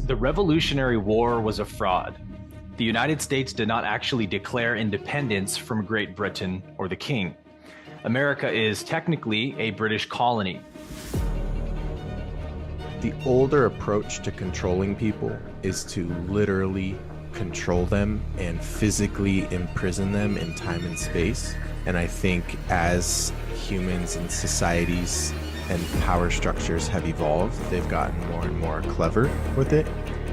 The Revolutionary War was a fraud. The United States did not actually declare independence from Great Britain or the King. America is technically a British colony. The older approach to controlling people is to literally control them and physically imprison them in time and space. And I think as humans and societies and power structures have evolved, they've gotten more and more clever with it.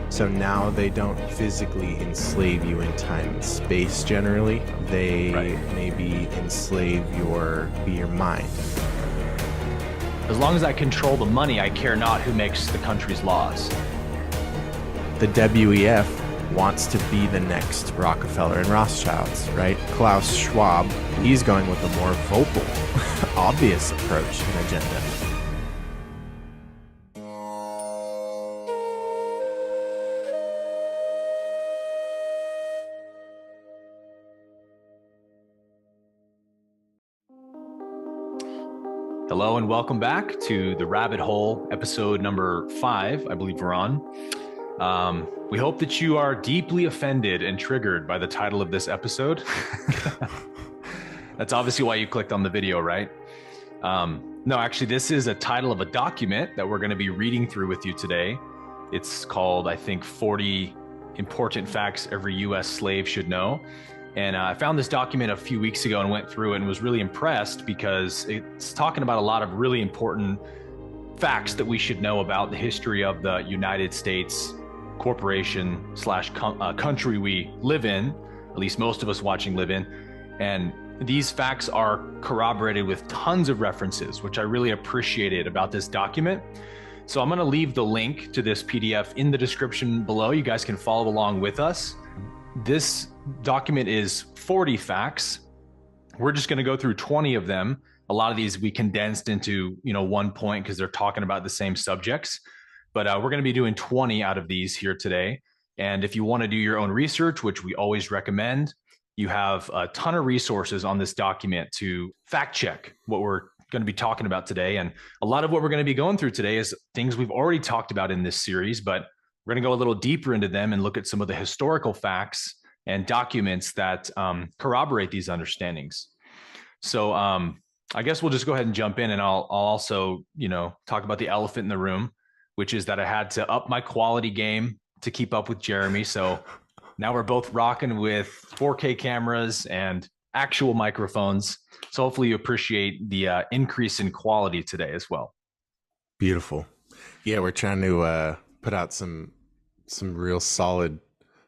So now they don't physically enslave you in time and space generally. They maybe enslave your mind. As long as I control the money, I care not who makes the country's laws. The WEF wants to be the next Rockefeller and Rothschilds, right? Klaus Schwab, he's going with a more vocal, obvious approach and agenda. Hello and welcome back to The Rabbit Hole, episode number 5, I believe we're on. We hope that you are deeply offended and triggered by the title of this episode. That's obviously why you clicked on the video, right? No, actually, this is a title of a document that we're going to be reading through with you today. It's called, I think, 40 Important Facts Every U.S. Slave Should Know. And I found this document a few weeks ago and went through and was really impressed because it's talking about a lot of really important facts that we should know about the history of the United States corporation slash country we live in, at least most of us watching live in. And these facts are corroborated with tons of references, which I really appreciated about this document. So I'm going to leave the link to this PDF in the description below. You guys can follow along with us. This document is 40 facts. We're just going to go through 20 of them. A lot of these we condensed into, one point because they're talking about the same subjects. But we're going to be doing 20 out of these here today. And if you want to do your own research, which we always recommend, you have a ton of resources on this document to fact check what we're going to be talking about today. And a lot of what we're going to be going through today is things we've already talked about in this series, but we're going to go a little deeper into them and look at some of the historical facts and documents that corroborate these understandings. So I guess we'll just go ahead and jump in, and I'll also, talk about the elephant in the room, which is that I had to up my quality game to keep up with Jeremy. So now we're both rocking with 4K cameras and actual microphones. So hopefully you appreciate the increase in quality today as well. Beautiful. Yeah, we're trying to put out some real solid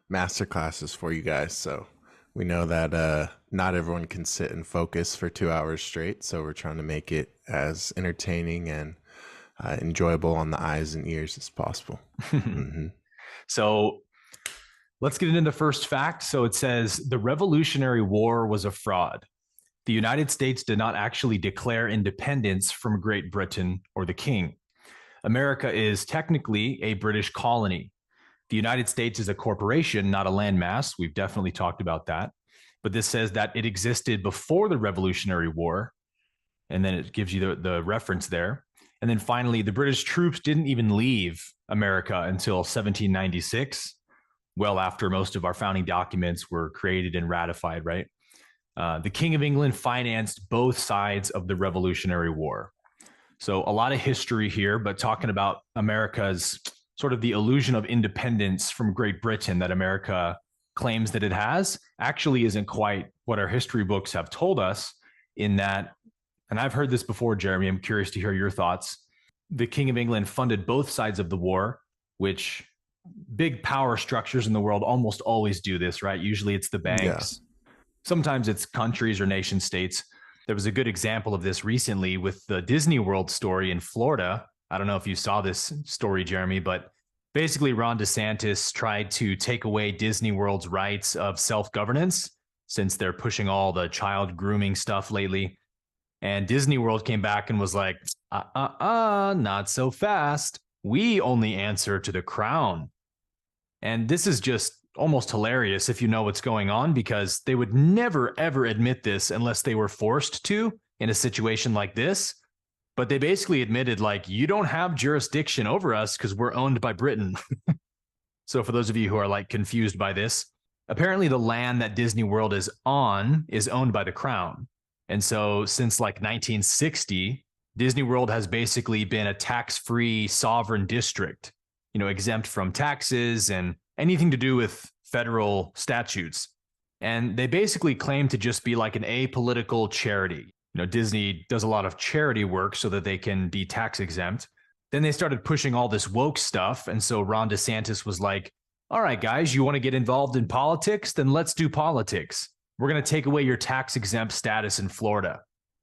master classes for you guys. So we know that not everyone can sit and focus for 2 hours straight. So we're trying to make it as entertaining and enjoyable on the eyes and ears as possible. Mm-hmm. So let's get into the first fact. So it says the Revolutionary War was a fraud. The United States did not actually declare independence from Great Britain or the King. America is technically a British colony. The United States is a corporation, not a landmass. We've definitely talked about that. But this says that it existed before the Revolutionary War. And then it gives you the reference there. And then finally, the British troops didn't even leave America until 1796, well after most of our founding documents were created and ratified, right? The King of England financed both sides of the Revolutionary War. So a lot of history here, but talking about America's sort of the illusion of independence from Great Britain that America claims that it has actually isn't quite what our history books have told us, in that, and I've heard this before, Jeremy, I'm curious to hear your thoughts. The King of England funded both sides of the war, which big power structures in the world almost always do this, right? Usually it's the banks. Yeah. Sometimes it's countries or nation states. There was a good example of this recently with the Disney World story in Florida. I don't know if you saw this story, Jeremy, but basically Ron DeSantis tried to take away Disney World's rights of self-governance since they're pushing all the child grooming stuff lately. And Disney World came back and was like, not so fast. We only answer to the crown. And this is just almost hilarious if you know what's going on, because they would never, ever admit this unless they were forced to in a situation like this. But they basically admitted, like, you don't have jurisdiction over us because we're owned by Britain. So for those of you who are like confused by this, apparently the land that Disney World is on is owned by the crown. And so since like 1960, Disney World has basically been a tax-free sovereign district, exempt from taxes and anything to do with federal statutes. And they basically claim to just be like an apolitical charity. Disney does a lot of charity work so that they can be tax exempt. Then they started pushing all this woke stuff. And so Ron DeSantis was like, all right, guys, you want to get involved in politics? Then let's do politics. We're going to take away your tax exempt status in Florida.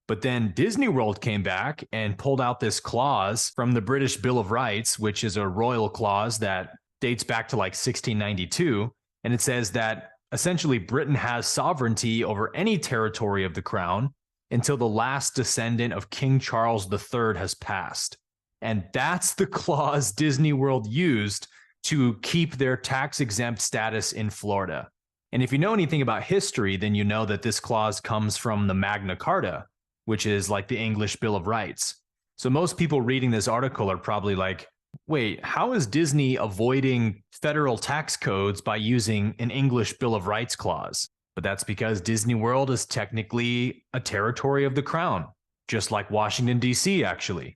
But then Disney World came back and pulled out this clause from the British Bill of Rights, which is a royal clause that dates back to like 1692. And it says that essentially Britain has sovereignty over any territory of the crown until the last descendant of King Charles III has passed. And that's the clause Disney World used to keep their tax exempt status in Florida. And if you know anything about history, then you know that this clause comes from the Magna Carta, which is like the English Bill of Rights. So most people reading this article are probably like, wait, how is Disney avoiding federal tax codes by using an English Bill of Rights clause? But that's because Disney World is technically a territory of the crown, just like Washington, D.C., actually.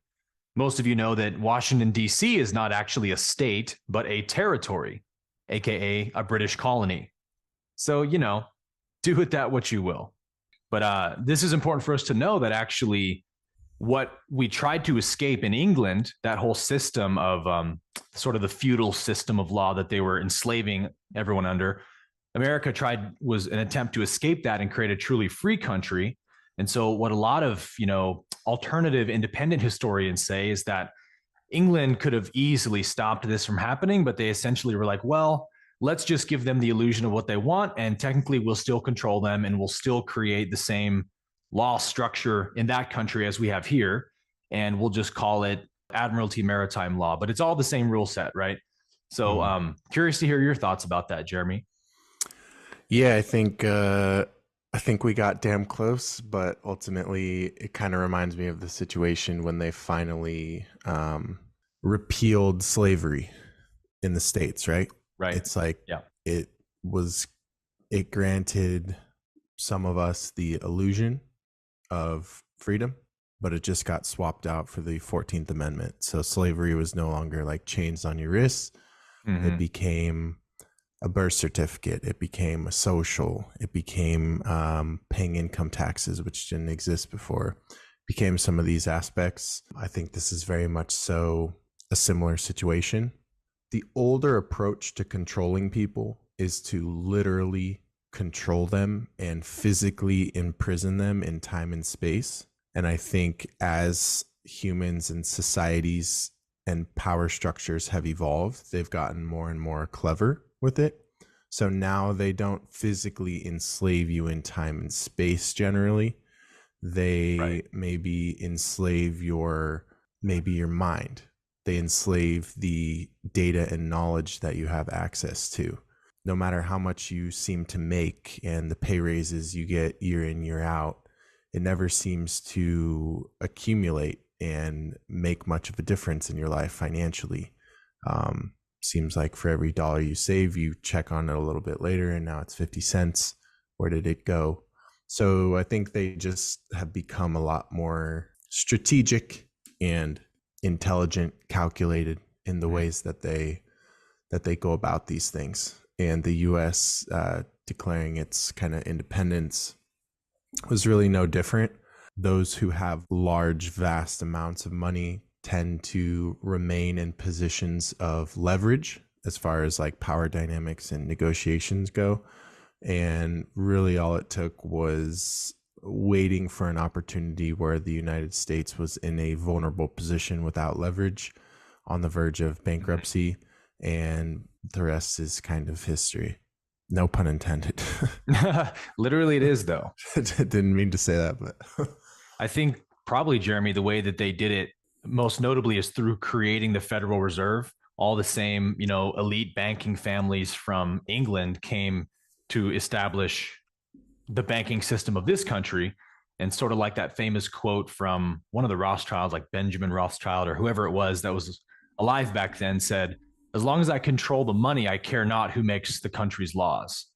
Most of you know that Washington, D.C. is not actually a state, but a territory, aka a British colony. So, do with that what you will. But this is important for us to know that actually what we tried to escape in England, that whole system of sort of the feudal system of law that they were enslaving everyone under, America was an attempt to escape that and create a truly free country. And so what a lot of, alternative independent historians say is that England could have easily stopped this from happening, but they essentially were like, well, let's just give them the illusion of what they want. And technically we'll still control them and we'll still create the same law structure in that country as we have here. And we'll just call it Admiralty Maritime Law, but it's all the same rule set, right? So curious to hear your thoughts about that, Jeremy. Yeah, I think we got damn close, but ultimately it kind of reminds me of the situation when they finally repealed slavery in the States, right? Right. It's like, yeah, it granted some of us the illusion of freedom, but it just got swapped out for the 14th Amendment. So slavery was no longer like chains on your wrists. Mm-hmm. It became a birth certificate. It became a social. It became paying income taxes, which didn't exist before. It became some of these aspects. I think this is very much so a similar situation. The older approach to controlling people is to literally control them and physically imprison them in time and space. And I think as humans and societies and power structures have evolved, they've gotten more and more clever with it. So now they don't physically enslave you in time and space generally. They maybe enslave your mind. They enslave the data and knowledge that you have access to. No matter how much you seem to make and the pay raises you get year in, year out, it never seems to accumulate and make much of a difference in your life financially. Seems like for every dollar you save, you check on it a little bit later and now it's 50 cents. Where did it go? So I think they just have become a lot more strategic and intelligent, calculated in the ways that they go about these things. And the US declaring its kind of independence was really no different. Those who have large, vast amounts of money tend to remain in positions of leverage as far as like power dynamics and negotiations go. And really all it took was waiting for an opportunity where the United States was in a vulnerable position without leverage on the verge of bankruptcy. And the rest is kind of history. No pun intended. Literally it is though. Didn't mean to say that, but I think probably, Jeremy, the way that they did it most notably is through creating the Federal Reserve. All the same, elite banking families from England came to establish the banking system of this country. And sort of like that famous quote from one of the Rothschilds, like Benjamin Rothschild or whoever it was that was alive back then, said, As long as I control the money, I care not who makes the country's laws,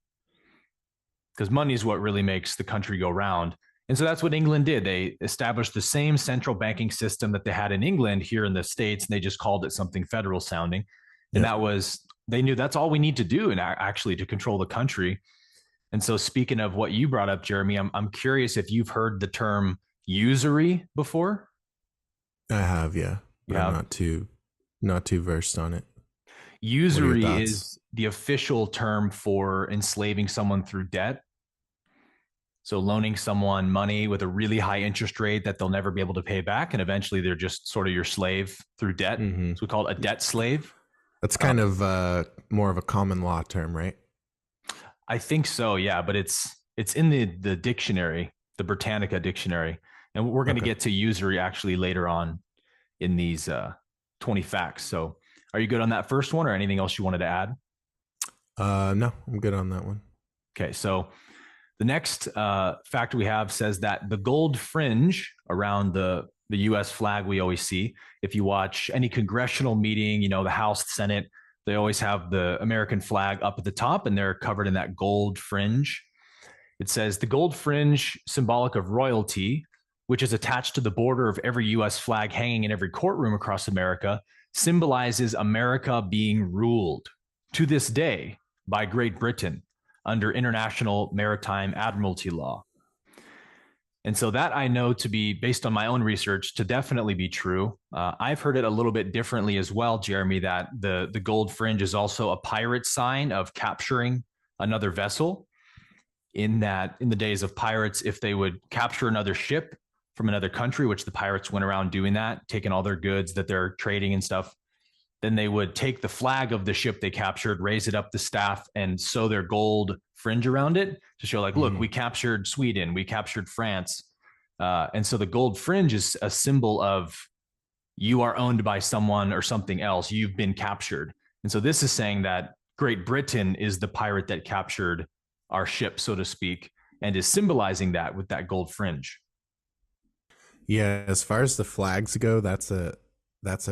because money is what really makes the country go round. And so that's what England did. They established the same central banking system that they had in England here in the States, and they just called it something federal sounding. And Yep. that was, they knew that's all we need to do and actually to control the country. And so, speaking of what you brought up, Jeremy, I'm curious if you've heard the term usury before. I have, yeah, You but I'm have. not too versed on it. What are your Usury thoughts? is the official term for enslaving someone through debt. So, loaning someone money with a really high interest rate that they'll never be able to pay back. And eventually they're just sort of your slave through debt. Mm-hmm. So, we call it a debt slave. That's Um, kind of more of a common law term, right? I think so, yeah, but it's in the dictionary, the Britannica dictionary. And we're going to Okay. get to usury actually later on in these 20 facts. So, are you good on that first one or anything else you wanted to add? No, I'm good on that one. Okay, so the next fact we have says that the gold fringe around the U.S. flag we always see. If you watch any congressional meeting, the House, Senate, they always have the American flag up at the top, and they're covered in that gold fringe. It says the gold fringe, symbolic of royalty, which is attached to the border of every U.S. flag hanging in every courtroom across America, symbolizes America being ruled to this day by Great Britain under international maritime admiralty law. And so that I know to be, based on my own research, to definitely be true. I've heard it a little bit differently as well, Jeremy, that the gold fringe is also a pirate sign of capturing another vessel. In that, in the days of pirates, if they would capture another ship from another country, which the pirates went around doing that, taking all their goods that they're trading and stuff, then they would take the flag of the ship they captured, raise it up the staff, and sew their gold fringe around it to show, like, look, Mm-hmm. we captured Sweden, we captured France. And so the gold fringe is a symbol of you are owned by someone or something else. You've been captured. And so this is saying that Great Britain is the pirate that captured our ship, so to speak, and is symbolizing that with that gold fringe. Yeah, as far as the flags go, that's a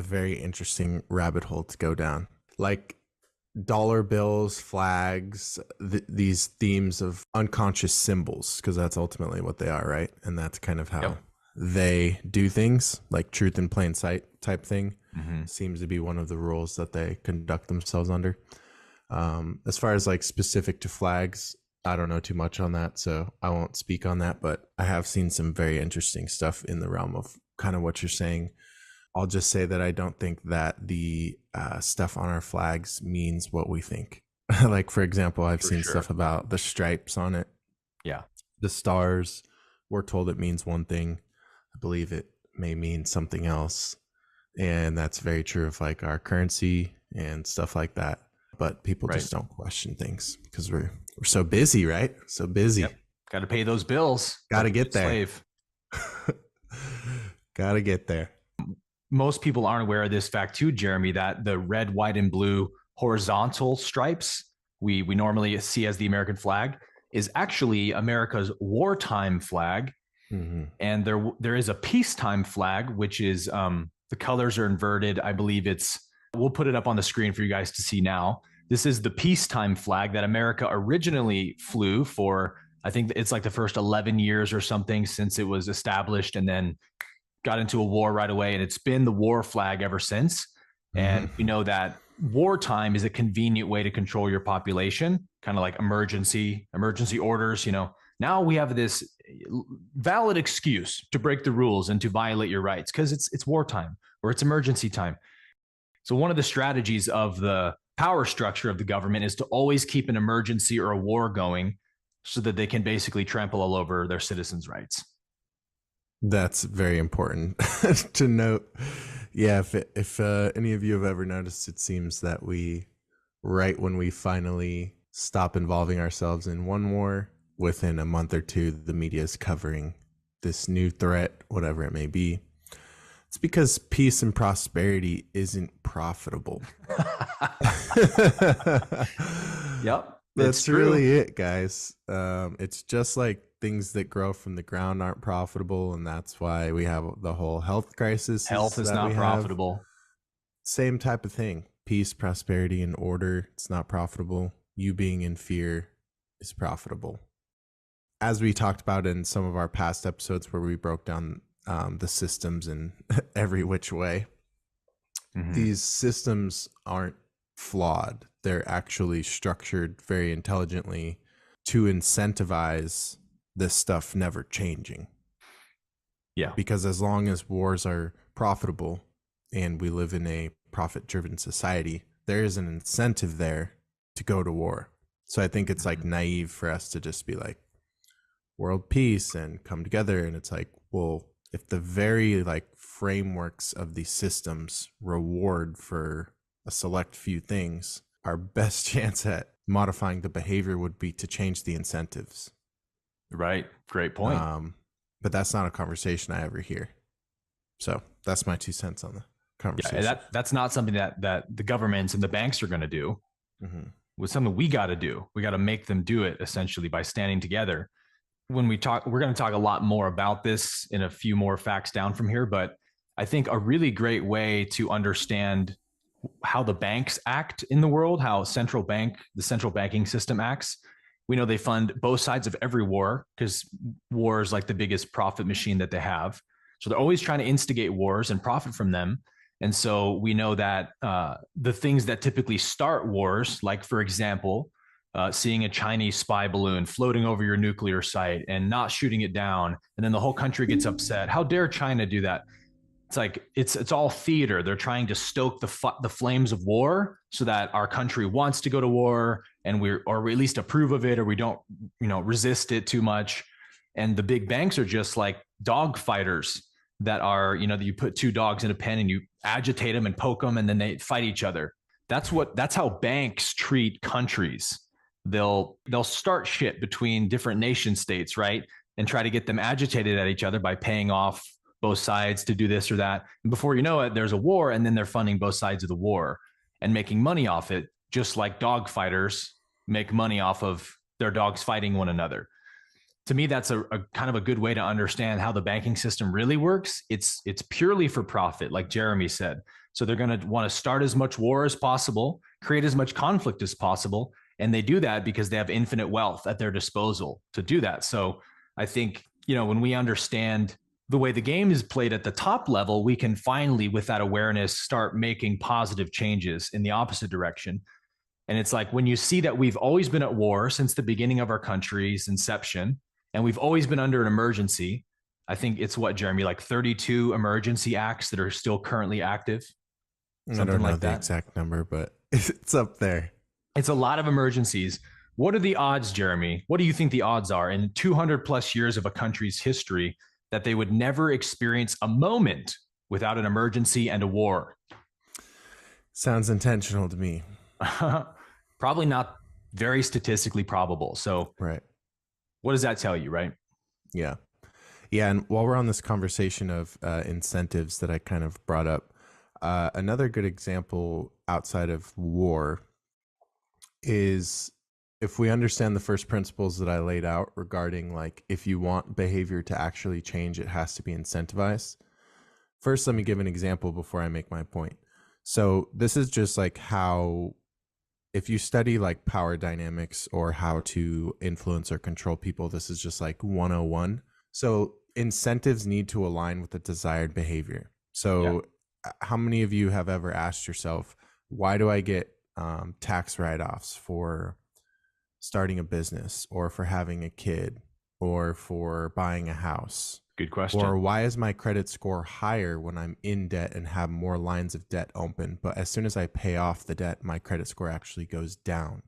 very interesting rabbit hole to go down. Like dollar bills, flags, these themes of unconscious symbols, because that's ultimately what they are, right? And that's kind of how Yep. they do things, like truth in plain sight type thing. Mm-hmm. Seems to be one of the rules that they conduct themselves under. As far as like specific to flags, I don't know too much on that, so I won't speak on that, but I have seen some very interesting stuff in the realm of kind of what you're saying. I'll just say that I don't think that the stuff on our flags means what we think. Like, for example, I've For seen sure. stuff about the stripes on it, Yeah. the stars. We're told it means one thing. I believe it may mean something else. And that's very true of like our currency and stuff like that. But people Right. just don't question things because we're so busy, right? So busy. Yep. Got to pay those bills. Gotta Like a get there. slave. Gotta get there. Most people aren't aware of this fact too, Jeremy, that the red, white, and blue horizontal stripes we normally see as the American flag is actually America's wartime flag. Mm-hmm. And there is a peacetime flag, which is the colors are inverted. I believe we'll put it up on the screen for you guys to see now. This is the peacetime flag that America originally flew for. I think it's like the first 11 years or something since it was established, and then got into a war right away. And it's been the war flag ever since. And we know that wartime is a convenient way to control your population, kind of like emergency orders. Now we have this valid excuse to break the rules and to violate your rights because it's wartime or it's emergency time. So one of the strategies of the power structure of the government is to always keep an emergency or a war going so that they can basically trample all over their citizens' rights. That's very important to note. Yeah, if any of you have ever noticed, it seems that right when we finally stop involving ourselves in one war, within a month or two, the media is covering this new threat, whatever it may be. It's because peace and prosperity isn't profitable. Yep. That's really it, guys. It's just like things that grow from the ground aren't profitable, and that's why we have the whole health crisis. Health is not profitable. Same type of thing. peace, prosperity, and order, it's not profitable. You being in fear is profitable. As we talked about in some of our past episodes where we broke down the systems in every which way, these systems aren't flawed. They're actually structured very intelligently to incentivize this stuff never changing. Yeah. Because as long as wars are profitable and we live in a profit-driven society, there is an incentive there to go to war. So I think it's like naive for us to just be like world peace and come together. And it's like, well, if the very like frameworks of these systems reward for a select few things, our best chance at modifying the behavior would be to change the incentives. Right. Great point. But that's not a conversation I ever hear. So that's my 2 cents on the conversation. Yeah, that's not something that the governments and the banks are going to do. It's something we got to do. We got to make them do it essentially by standing together. When we talk, we're going to talk a lot more about this in a few more facts down from here. But I think a really great way to understand how the banks act in the world, how the central banking system acts. We know they fund both sides of every war because war is like the biggest profit machine that they have. So they're always trying to instigate wars and profit from them. And so we know that the things that typically start wars, like, for example, seeing a Chinese spy balloon floating over your nuclear site and not shooting it down, and then the whole country gets upset. How dare China do that? It's like it's all theater. They're trying to stoke the flames of war so that our country wants to go to war, and we at least approve of it, or we don't resist it too much. And the big banks are just like dog fighters that are you put two dogs in a pen and you agitate them and poke them and then they fight each other. That's how banks treat countries. They'll start shit between different nation states, right, and try to get them agitated at each other by paying off both sides to do this or that. And before you know it, there's a war, and then they're funding both sides of the war and making money off it, just like dog fighters make money off of their dogs fighting one another. To me, that's a kind of a good way to understand how the banking system really works. It's purely for profit, like Jeremy said. So they're going to want to start as much war as possible, create as much conflict as possible. And they do that because they have infinite wealth at their disposal to do that. So I think, when we understand the way the game is played at the top level, we can finally, with that awareness, start making positive changes in the opposite direction. And it's like when you see that we've always been at war since the beginning of our country's inception, and we've always been under an emergency. I think it's what, Jeremy, like 32 emergency acts that are still currently active. I don't know the exact number, but it's up there. It's a lot of emergencies. What are the odds, Jeremy? What do you think the odds are in 200 plus years of a country's history that they would never experience a moment without an emergency and a war? Sounds intentional to me. Probably not very statistically probable. So, right. What does that tell you, right? Yeah. Yeah. And while we're on this conversation of incentives that I kind of brought up, another good example outside of war is if we understand the first principles that I laid out regarding, like, if you want behavior to actually change, it has to be incentivized. First, let me give an example before I make my point. So this is just like how, if you study like power dynamics or how to influence or control people, this is just like 101. So incentives need to align with the desired behavior. So How many of you have ever asked yourself, why do I get tax write-offs for starting a business or for having a kid or for buying a house? Good question. Or why is my credit score higher when I'm in debt and have more lines of debt open, but as soon as I pay off the debt, my credit score actually goes down?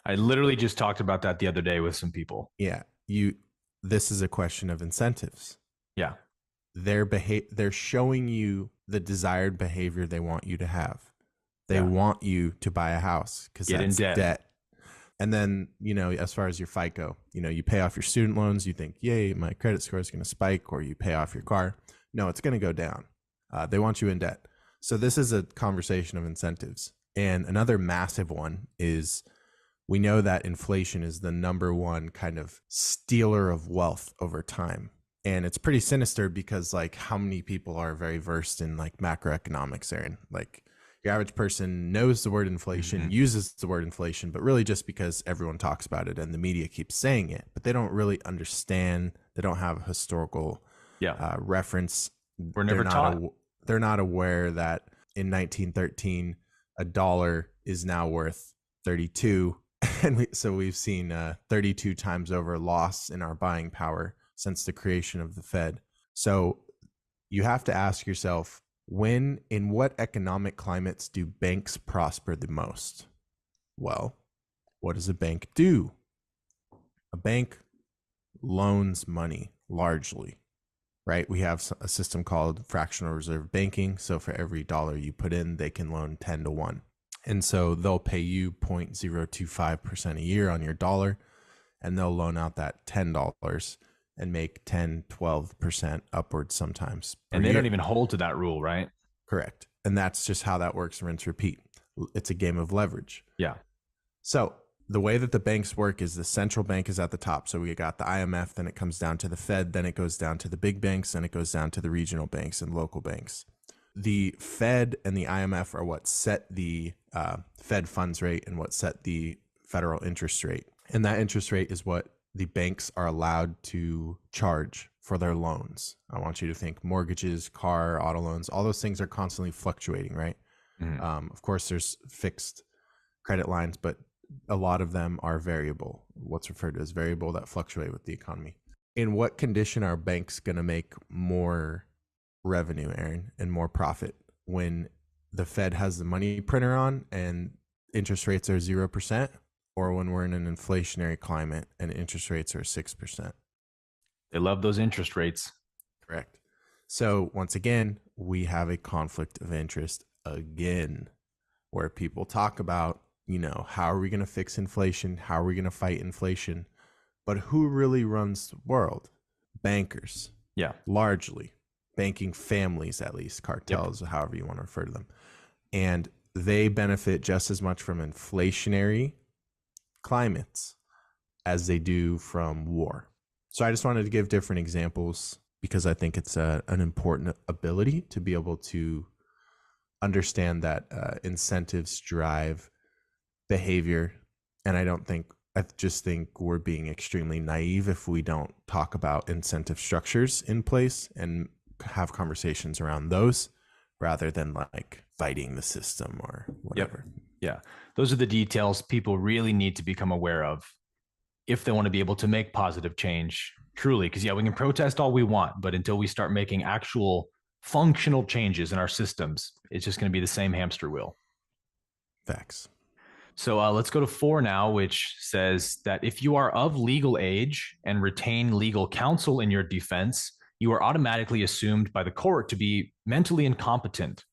I literally just talked about that the other day with some people. Yeah. This is a question of incentives. Yeah. They're showing you the desired behavior they want you to have. They want you to buy a house because that's debt. And then, as far as your FICO, you pay off your student loans, you think, yay, my credit score is going to spike, or you pay off your car. No, it's going to go down. They want you in debt. So this is a conversation of incentives. And another massive one is, we know that inflation is the number one kind of stealer of wealth over time. And it's pretty sinister because, like, how many people are very versed in like macroeconomics, Aaron? Like, Your average person knows the word inflation, uses the word inflation, but really just because everyone talks about it and the media keeps saying it, but they don't really understand. They don't have historical reference. We're never taught. They're not aware that in 1913, a dollar is now worth 32. And so we've seen 32 times over loss in our buying power since the creation of the Fed. So you have to ask yourself, in what economic climates do banks prosper the most? Well, what does a bank do? A bank loans money largely, right? We have a system called fractional reserve banking. So for every dollar you put in, they can loan 10 to 1. And so they'll pay you 0.025% a year on your dollar, and they'll loan out that $10 and make 10, 12% upwards sometimes. And they don't even hold to that rule, right? Correct. And that's just how that works, rinse, repeat. It's a game of leverage. Yeah. So the way that the banks work is the central bank is at the top. So we got the IMF, then it comes down to the Fed, then it goes down to the big banks, then it goes down to the regional banks and local banks. The Fed and the IMF are what set the Fed funds rate and what set the federal interest rate. And that interest rate is what the banks are allowed to charge for their loans. I want you to think mortgages, car, auto loans, all those things are constantly fluctuating, right? Of course, there's fixed credit lines, but a lot of them are variable, what's referred to as variable, that fluctuate with the economy. In what condition are banks going to make more revenue, Aaron, and more profit? When the Fed has the money printer on and interest rates are 0%, or when we're in an inflationary climate and interest rates are 6%? They love those interest rates. Correct. So once again, we have a conflict of interest again, where people talk about, how are we going to fix inflation? How are we going to fight inflation? But who really runs the world? Bankers. Yeah. Largely. Banking families, at least, cartels, however you want to refer to them. And they benefit just as much from inflationary climates as they do from war. So I just wanted to give different examples because I think it's an important ability to be able to understand that incentives drive behavior. And I just think we're being extremely naive if we don't talk about incentive structures in place and have conversations around those rather than like fighting the system or whatever. Yeah. Those are the details people really need to become aware of if they want to be able to make positive change truly. Because we can protest all we want, but until we start making actual functional changes in our systems, it's just going to be the same hamster wheel. Facts. So let's go to 4 now, which says that if you are of legal age and retain legal counsel in your defense, you are automatically assumed by the court to be mentally incompetent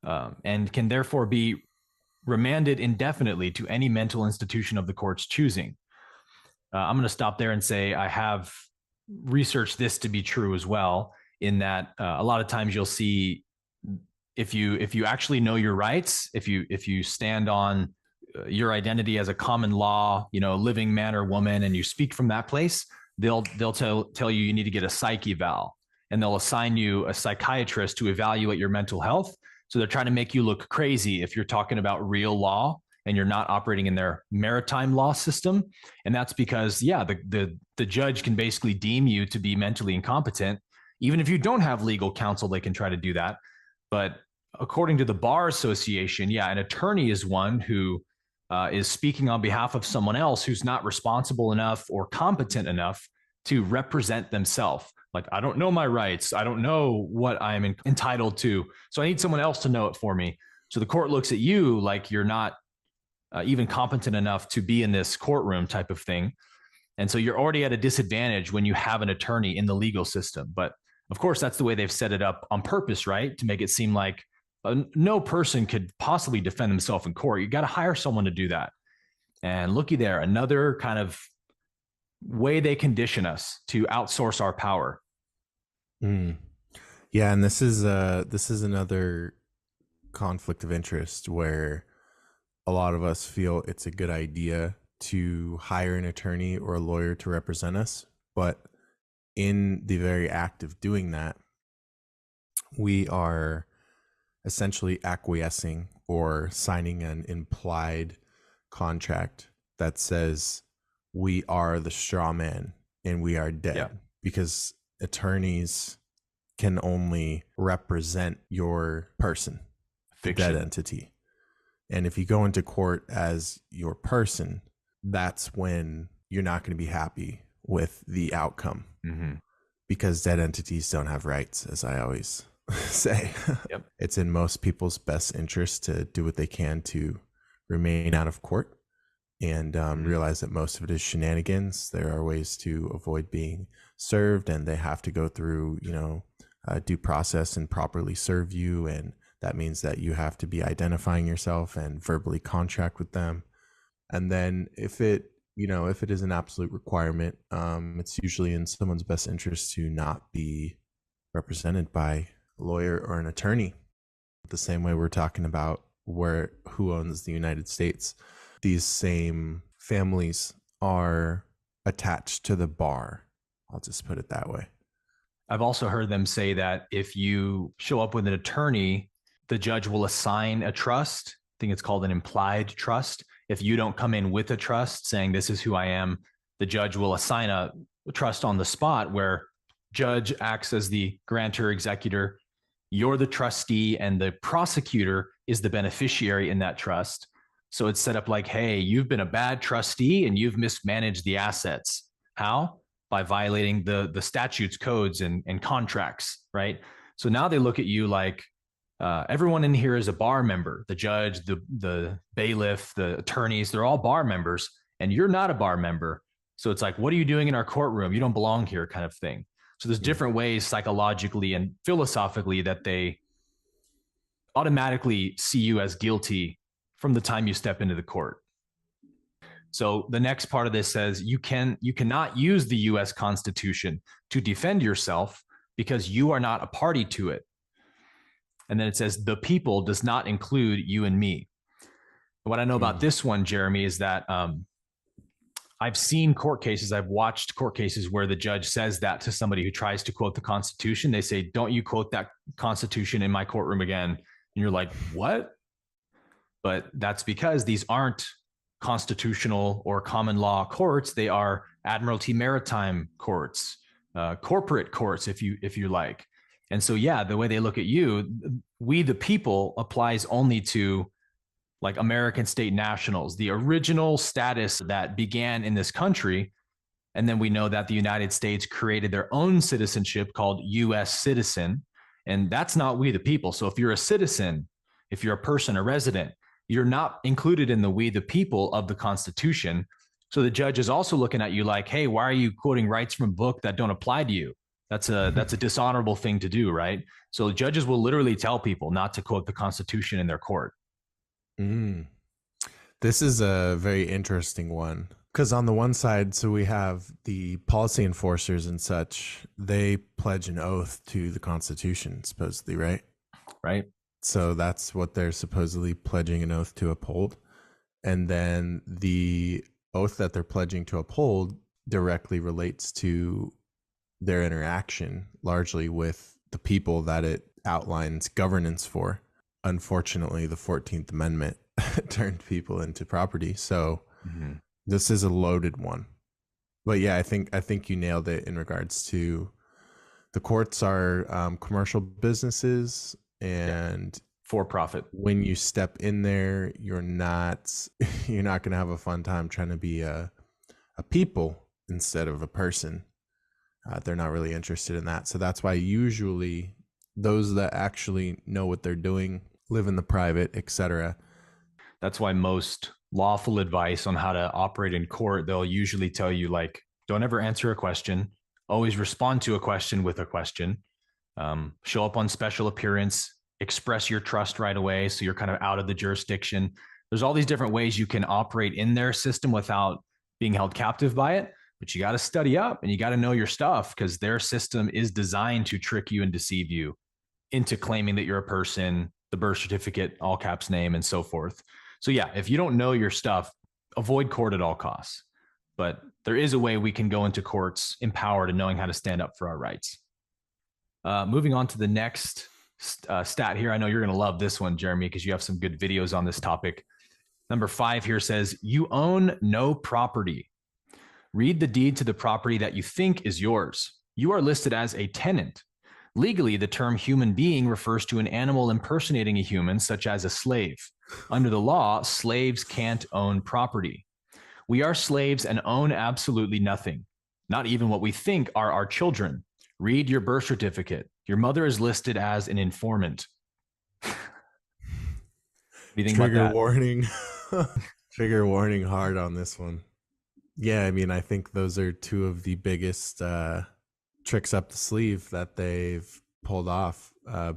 and can therefore be remanded indefinitely to any mental institution of the court's choosing. I'm going to stop there and say I have researched this to be true as well, in that a lot of times you'll see if you actually know your rights, if you stand on your identity as a common law, living man or woman, and you speak from that place, they'll tell you need to get a psych eval, and they'll assign you a psychiatrist to evaluate your mental health. So they're trying to make you look crazy if you're talking about real law and you're not operating in their maritime law system. And that's because, the judge can basically deem you to be mentally incompetent. Even if you don't have legal counsel, they can try to do that. But according to the Bar Association, an attorney is one who is speaking on behalf of someone else who's not responsible enough or competent enough to represent themselves. Like, I don't know my rights. I don't know what I'm entitled to. So I need someone else to know it for me. So the court looks at you like you're not even competent enough to be in this courtroom type of thing. And so you're already at a disadvantage when you have an attorney in the legal system. But of course, that's the way they've set it up on purpose, right? To make it seem like no person could possibly defend themselves in court. You got to hire someone to do that. And looky there, another kind of way they condition us to outsource our power. Yeah, and this is another conflict of interest where a lot of us feel it's a good idea to hire an attorney or a lawyer to represent us, but in the very act of doing that, we are essentially acquiescing or signing an implied contract that says we are the straw man and we are dead, Yeah. because attorneys can only represent your person, the dead Fiction. entity. And if you go into court as your person, that's when you're not going to be happy with the outcome, because dead entities don't have rights, as I always say. Yep. It's in most people's best interest to do what they can to remain out of court and realize that most of it is shenanigans. There are ways to avoid being served, and they have to go through, due process and properly serve you. And that means that you have to be identifying yourself and verbally contract with them. And then if it is an absolute requirement, it's usually in someone's best interest to not be represented by a lawyer or an attorney. The same way we're talking about who owns the United States, these same families are attached to the bar. I'll just put it that way. I've also heard them say that if you show up with an attorney, the judge will assign a trust. I think it's called an implied trust. If you don't come in with a trust saying this is who I am, the judge will assign a trust on the spot where judge acts as the grantor executor. You're the trustee and the prosecutor is the beneficiary in that trust. So it's set up like, hey, you've been a bad trustee and you've mismanaged the assets. How? By violating the statutes, codes, and contracts, right? So now they look at you like everyone in here is a bar member. The judge, the bailiff, the attorneys, they're all bar members, and you're not a bar member. So it's like, what are you doing in our courtroom? You don't belong here, kind of thing. So there's different ways psychologically and philosophically that they automatically see you as guilty from the time you step into the court. So the next part of this says you cannot use the US Constitution to defend yourself because you are not a party to it. And then it says the people does not include you and me. What I know about this one, Jeremy, is that I've seen court cases, I've watched court cases where the judge says that to somebody who tries to quote the Constitution. They say, don't you quote that Constitution in my courtroom again. And you're like, what? But that's because these aren't constitutional or common law courts. They are admiralty maritime courts, corporate courts, if you like. And so, yeah, the way they look at you, we the people applies only to like American state nationals, the original status that began in this country. And then we know that the United States created their own citizenship called US citizen. And that's not we the people. So if you're a citizen, if you're a person, a resident, you're not included in the we the people of the Constitution. So the judge is also looking at you like, hey, why are you quoting rights from a book that don't apply to you? That's a dishonorable thing to do, right? So judges will literally tell people not to quote the Constitution in their court. This is a very interesting one, because on the one side, so we have the policy enforcers and such, they pledge an oath to the Constitution, supposedly, right? Right. So that's what they're supposedly pledging an oath to uphold. And then the oath that they're pledging to uphold directly relates to their interaction largely with the people that it outlines governance for. Unfortunately, the 14th Amendment turned people into property. So this is a loaded one. But yeah, I think you nailed it in regards to the courts are commercial businesses, and for profit. When you step in there, you're not going to have a fun time trying to be a people instead of a person. They're not really interested in that. So that's why usually those that actually know what they're doing, live in the private, etc. That's why most lawful advice on how to operate in court, they'll usually tell you like, don't ever answer a question, always respond to a question with a question, show up on special appearance, express your trust right away. So you're kind of out of the jurisdiction. There's all these different ways you can operate in their system without being held captive by it. But you got to study up and you got to know your stuff, because their system is designed to trick you and deceive you into claiming that you're a person, the birth certificate, all caps name, and so forth. So yeah, if you don't know your stuff, avoid court at all costs. But there is a way we can go into courts empowered and knowing how to stand up for our rights. Moving on to the next stat here. I know you're going to love this one, Jeremy, because you have some good videos on this topic. Number 5 here says, you own no property. Read the deed to the property that you think is yours. You are listed as a tenant. Legally, the term human being refers to an animal impersonating a human, such as a slave. Under the law, slaves can't own property. We are slaves and own absolutely nothing, not even what we think are our children. Read your birth certificate. Your mother is listed as an informant. What do you think Trigger about that? warning. Trigger warning hard on this one. Yeah, I mean, I think those are two of the biggest tricks up the sleeve that they've pulled off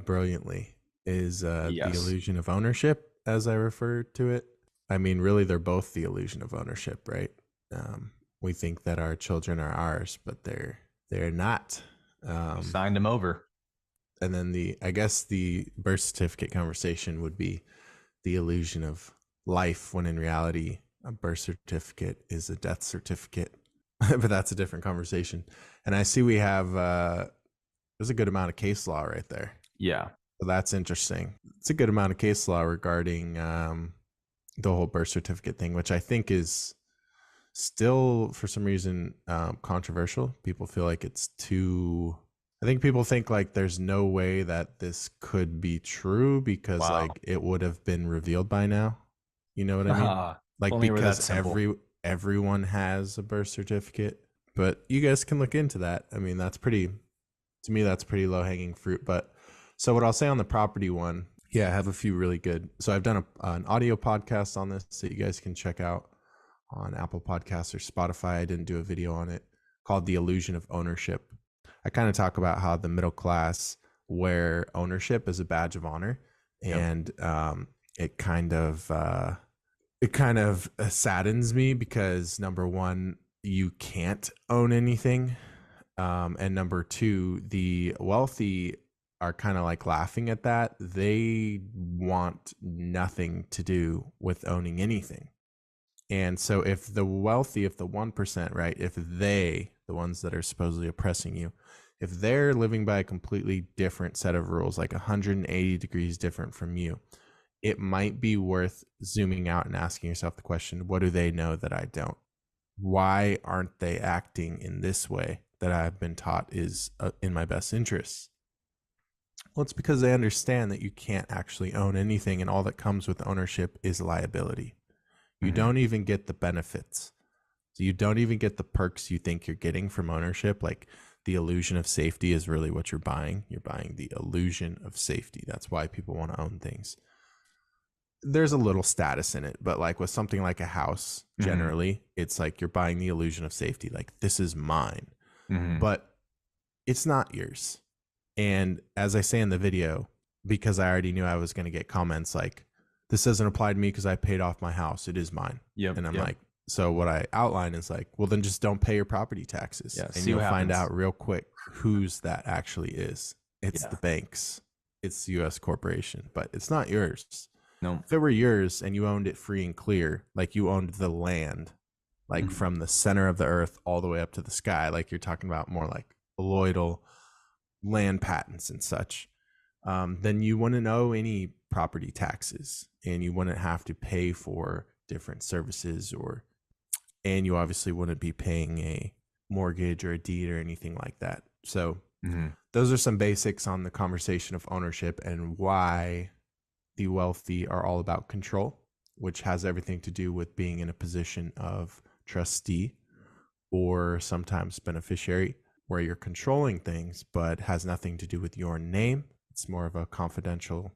brilliantly is Yes. the illusion of ownership, as I refer to it. I mean, really, they're both the illusion of ownership, right? We think that our children are ours, but they're not. Signed them over. And then I guess the birth certificate conversation would be the illusion of life, when in reality, a birth certificate is a death certificate. But that's a different conversation. And I see we have there's a good amount of case law right there. Yeah. So that's interesting. It's a good amount of case law regarding the whole birth certificate thing, which I think is still, for some reason, controversial. People feel like it's too. I think people think like there's no way that this could be true because like it would have been revealed by now. You know what I mean? Like because everyone has a birth certificate. But you guys can look into that. I mean, that's pretty low hanging fruit. But so what I'll say on the property one, yeah, I have a few really good. So I've done an audio podcast on this that you guys can check out on Apple Podcasts or Spotify. I didn't do a video on it, called The Illusion of Ownership. I kind of talk about how the middle class wear ownership as a badge of honor. And it kind of saddens me because, number one, you can't own anything. And number two, the wealthy are kind of like laughing at that. They want nothing to do with owning anything. And so if the wealthy, if the 1%, right, if they, the ones that are supposedly oppressing you, if they're living by a completely different set of rules, like 180 degrees different from you, it might be worth zooming out and asking yourself the question, what do they know that I don't? Why aren't they acting in this way that I've been taught is in my best interests? Well, it's because they understand that you can't actually own anything, and all that comes with ownership is liability. You don't even get the benefits. So you don't even get the perks you think you're getting from ownership. Like the illusion of safety is really what you're buying. You're buying the illusion of safety. That's why people want to own things. There's a little status in it, but like with something like a house, generally, it's like you're buying the illusion of safety. Like, this is mine, but it's not yours. And as I say in the video, because I already knew I was going to get comments like, this doesn't apply to me because I paid off my house. It is mine. And I'm like, so what I outline is like, well, then just don't pay your property taxes. And you'll find out real quick whose that actually is. It's the banks. It's the U.S. corporation, but it's not yours. No. If it were yours and you owned it free and clear, like you owned the land, like from the center of the earth all the way up to the sky, like you're talking about more like alloidal land patents and such, then you wouldn't owe any property taxes and you wouldn't have to pay for different services, and you obviously wouldn't be paying a mortgage or a deed or anything like that. So those are some basics on the conversation of ownership and why the wealthy are all about control, which has everything to do with being in a position of trustee or sometimes beneficiary, where you're controlling things, but has nothing to do with your name. It's more of a confidential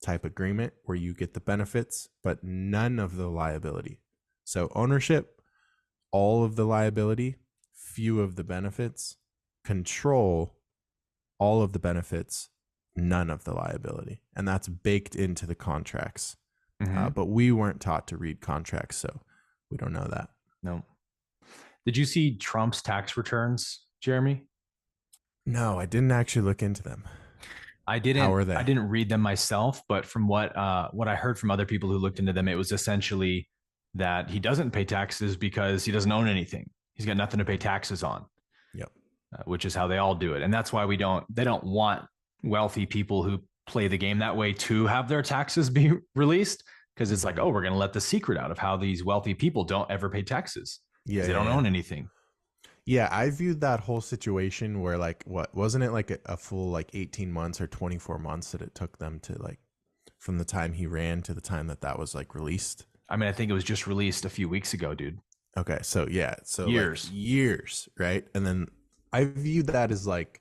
type agreement where you get the benefits, but none of the liability. So ownership, all of the liability, few of the benefits. Control, all of the benefits, none of the liability. And that's baked into the contracts. But we weren't taught to read contracts, so we don't know that. No. Did you see Trump's tax returns, Jeremy? No, I didn't actually look into them. I didn't. How are they? I didn't read them myself, but from what I heard from other people who looked into them, it was essentially that he doesn't pay taxes because he doesn't own anything. He's got nothing to pay taxes on. Yep. Which is how they all do it, and that's why they don't want wealthy people who play the game that way to have their taxes be released, because it's like, Mhm. oh, we're going to let the secret out of how these wealthy people don't ever pay taxes Yeah, because they yeah, don't yeah. own anything. Yeah, I viewed that whole situation where like what wasn't it like a full like 18 months or 24 months that it took them to like from the time he ran to the time that that was like released. I mean, I think it was just released a few weeks ago, dude. Okay, so yeah, so like Years. years, right? And then I viewed that as like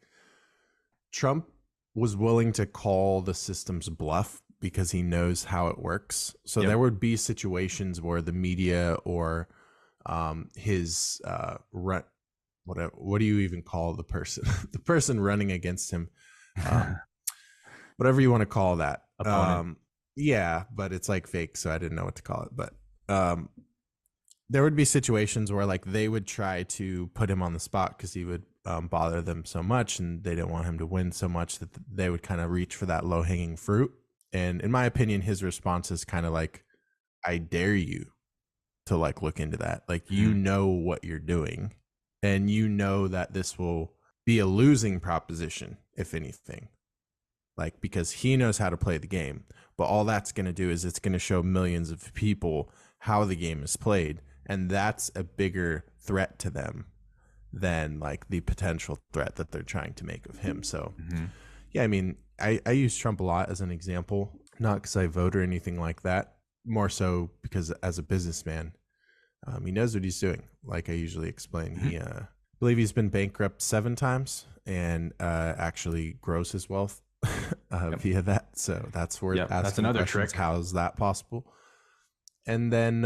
Trump was willing to call the system's bluff because he knows how it works. So Yep. there would be situations where the media or his what do you even call the person the person running against him, um, whatever you want to call that, Opponent. yeah, but it's like fake, so I didn't know what to call it. But um, there would be situations where like they would try to put him on the spot because he would bother them so much and they didn't want him to win so much that they would kind of reach for that low hanging fruit. And in my opinion, his response is kind of like, I dare you to like look into that. Like, you Mhm. know what you're doing and you know that this will be a losing proposition, if anything, like because he knows how to play the game. But all that's going to do is it's going to show millions of people how the game is played. And that's a bigger threat to them than like the potential threat that they're trying to make of him. So, Mhm. yeah, I mean, I use Trump a lot as an example, not because I vote or anything like that, more so because as a businessman, he knows what he's doing. Like I usually explain, Mhm. I believe he's been bankrupt 7 times and actually grows his wealth Yep. via that. So that's worth Yep. That's asking another questions. trick. How is that possible? And then,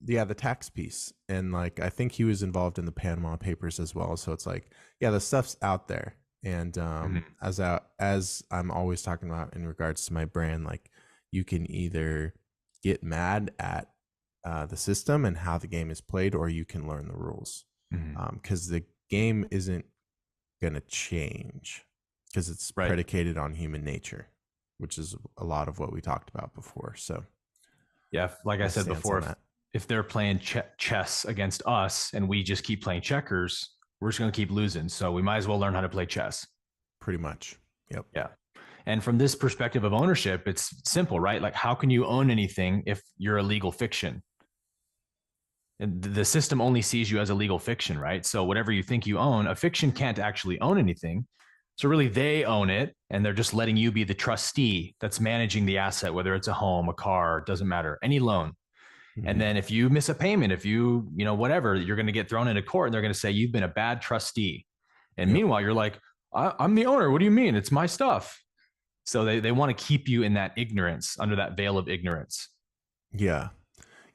yeah, the tax piece. And like, I think he was involved in the Panama Papers as well. So it's like, yeah, the stuff's out there. And Mhm. as I'm always talking about in regards to my brand, like you can either get mad at the system and how the game is played, or you can learn the rules. Mhm. Because the game isn't going to change because it's Right. predicated on human nature, which is a lot of what we talked about before. So Yeah. Like I my said stance before, on that, if they're playing chess against us and we just keep playing checkers, we're just going to keep losing. So we might as well learn how to play chess. pretty much. Yep. Yeah. And from this perspective of ownership, it's simple, right? Like, how can you own anything if you're a legal fiction? And the system only sees you as a legal fiction, right? So whatever you think you own, a fiction can't actually own anything. So really, they own it, and they're just letting you be the trustee that's managing the asset, whether it's a home, a car, doesn't matter, any loan. And Mm-hmm. then if you miss a payment, if whatever, you're going to get thrown into court, and they're going to say you've been a bad trustee. And Yep. meanwhile, you're like, I'm the owner. What do you mean? It's my stuff. So they want to keep you in that ignorance, under that veil of ignorance. Yeah.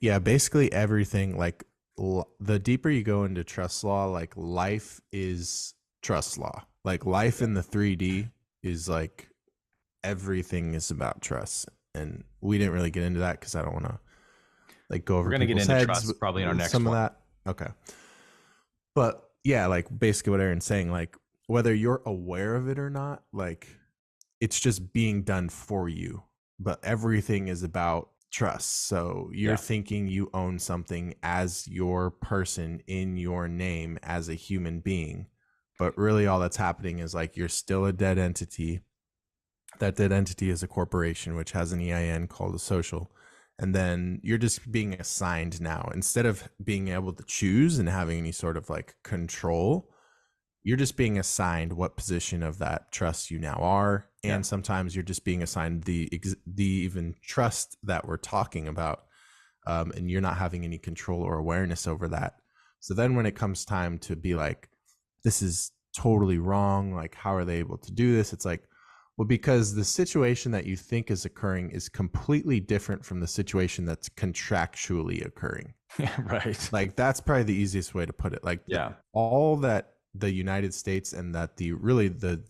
Yeah. Basically, everything like the deeper you go into trust law, like life is trust law. Like life Yeah. in the 3D is like everything is about trust. And we didn't really get into that because I don't want to like go We're over going to get people's into heads trust probably in our with next some of one. that. Okay. But yeah, like basically what Aaron's saying, like whether you're aware of it or not, like it's just being done for you. But everything is about trust. So you're Yeah. thinking you own something as your person in your name as a human being. But really, all that's happening is like you're still a dead entity. That dead entity is a corporation, which has an EIN called a social. And then you're just being assigned now. Instead of being able to choose and having any sort of like control, you're just being assigned what position of that trust you now are. Yeah. And sometimes you're just being assigned the even trust that we're talking about, and you're not having any control or awareness over that. So then when it comes time to be like, this is totally wrong, like how are they able to do this, it's like, well, because the situation that you think is occurring is completely different from the situation that's contractually occurring. Right. Like that's probably the easiest way to put it. Like Yeah. all that the United States and that the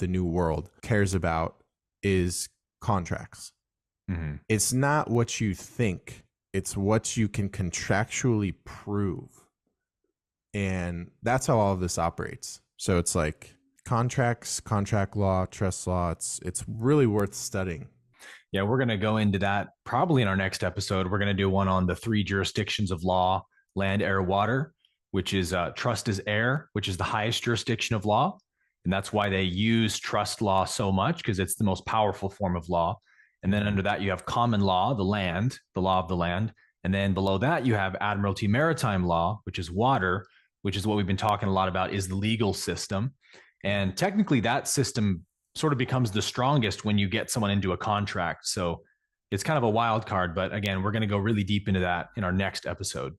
new world cares about is contracts. Mm-hmm. It's not what you think, it's what you can contractually prove. And that's how all of this operates. So it's like contracts, contract law, trust law, it's really worth studying. Yeah, we're going to go into that probably in our next episode. We're going to do one on the three jurisdictions of law: land, air, water, which is trust is air, which is the highest jurisdiction of law. And that's why they use trust law so much, because it's the most powerful form of law. And then under that, you have common law, the law of the land. And then below that, you have admiralty maritime law, which is water, which is what we've been talking a lot about, is the legal system. And technically, that system sort of becomes the strongest when you get someone into a contract. So it's kind of a wild card. But again, we're going to go really deep into that in our next episode.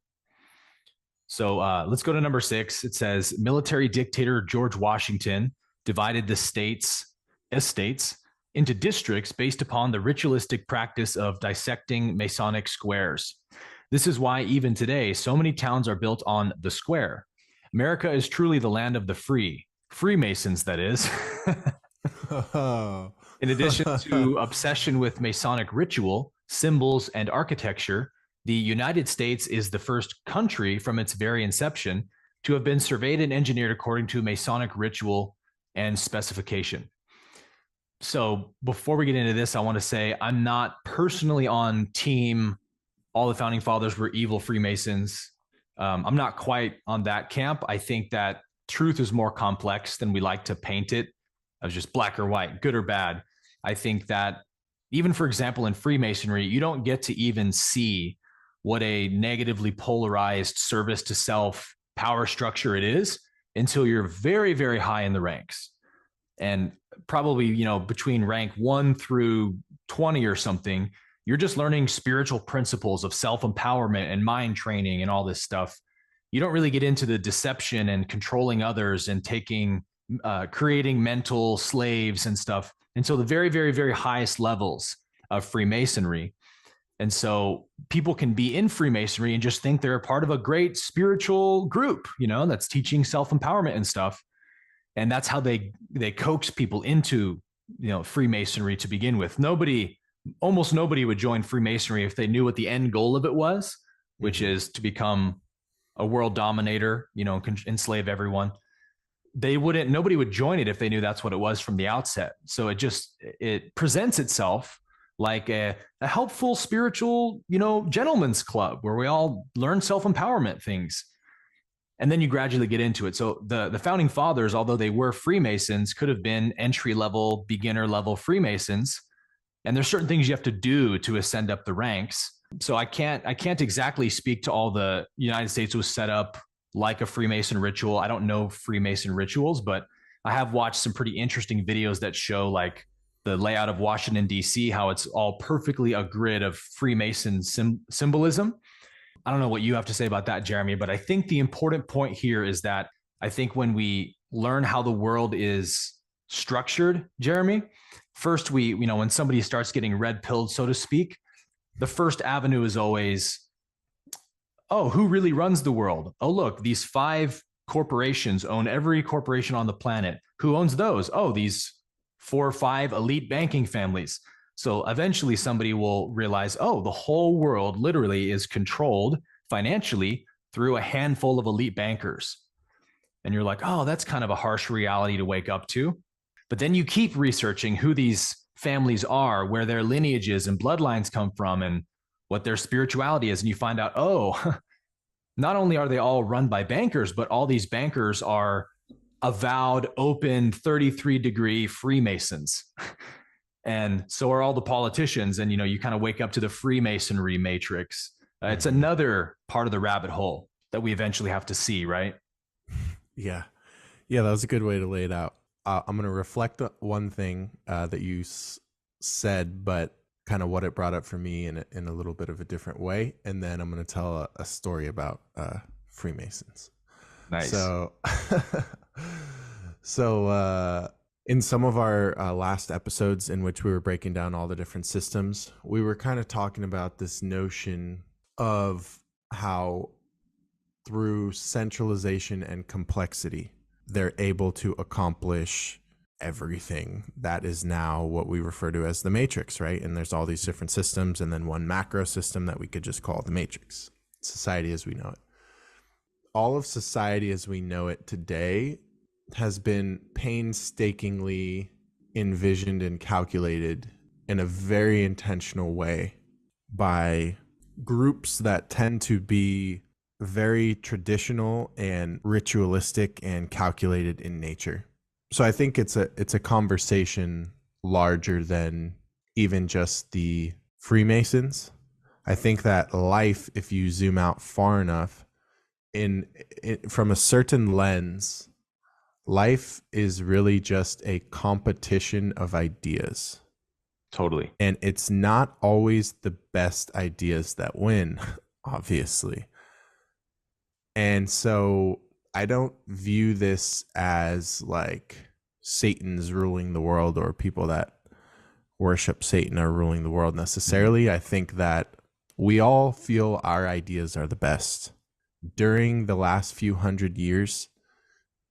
So let's go to number 6. It says military dictator George Washington divided the estates into districts based upon the ritualistic practice of dissecting Masonic squares. This is why even today, so many towns are built on the square. America is truly the land of the free. Freemasons, that is. In addition to obsession with Masonic ritual, symbols, and architecture, the United States is the first country from its very inception to have been surveyed and engineered according to Masonic ritual and specification. So before we get into this, I want to say I'm not personally on team all the founding fathers were evil Freemasons. I'm not quite on that camp. I think that truth is more complex than we like to paint it as just black or white, good or bad. I think that even, for example, in Freemasonry, you don't get to even see what a negatively polarized service to self power structure it is until you're very, very high in the ranks. And probably, between rank 1 through 20 or something, you're just learning spiritual principles of self-empowerment and mind training and all this stuff. You don't really get into the deception and controlling others and creating mental slaves and stuff until the very, very, very highest levels of Freemasonry. And so people can be in Freemasonry and just think they're a part of a great spiritual group, that's teaching self-empowerment and stuff. And that's how they coax people into, Freemasonry to begin with. Almost nobody would join Freemasonry if they knew what the end goal of it was, which is to become a world dominator, enslave everyone. Nobody would join it if they knew that's what it was from the outset. So it presents itself like a helpful spiritual, gentleman's club where we all learn self-empowerment things. And then you gradually get into it. So the founding fathers, although they were Freemasons, could have been entry-level, beginner-level Freemasons. And there's certain things you have to do to ascend up the ranks. So I can't exactly speak to all the United States was set up like a Freemason ritual. I don't know Freemason rituals, but I have watched some pretty interesting videos that show like the layout of Washington, D.C., how it's all perfectly a grid of Freemason symbolism. I don't know what you have to say about that, Jeremy, but I think the important point here is that I think when we learn how the world is structured, Jeremy, first when somebody starts getting red pilled, so to speak, the first avenue is always, oh, who really runs the world? Oh, look, these 5 corporations own every corporation on the planet. Who owns those? Oh, these 4 or 5 elite banking families. So eventually somebody will realize, oh, the whole world literally is controlled financially through a handful of elite bankers. And you're like, oh, that's kind of a harsh reality to wake up to. But then you keep researching who these families are, where their lineages and bloodlines come from, and what their spirituality is. And you find out, oh, not only are they all run by bankers, but all these bankers are avowed, open, 33-degree Freemasons. And so are all the politicians. And, you kind of wake up to the Freemasonry matrix. It's another part of the rabbit hole that we eventually have to see, right? Yeah. Yeah, that was a good way to lay it out. I'm going to reflect one thing that you said, but kind of what it brought up for me in a little bit of a different way. And then I'm going to tell a story about Freemasons. Nice. So in some of our last episodes in which we were breaking down all the different systems, we were kind of talking about this notion of how through centralization and complexity, they're able to accomplish everything that is now what we refer to as the matrix, right? And there's all these different systems and then one macro system that we could just call the matrix, society as we know it. All of society as we know it today has been painstakingly envisioned and calculated in a very intentional way by groups that tend to be very traditional and ritualistic and calculated in nature. So I think it's a conversation larger than even just the Freemasons. I think that life, if you zoom out far enough, from a certain lens, life is really just a competition of ideas. Totally. And it's not always the best ideas that win, obviously. And so I don't view this as like Satan's ruling the world or people that worship Satan are ruling the world necessarily. I think that we all feel our ideas are the best. During the last few hundred years,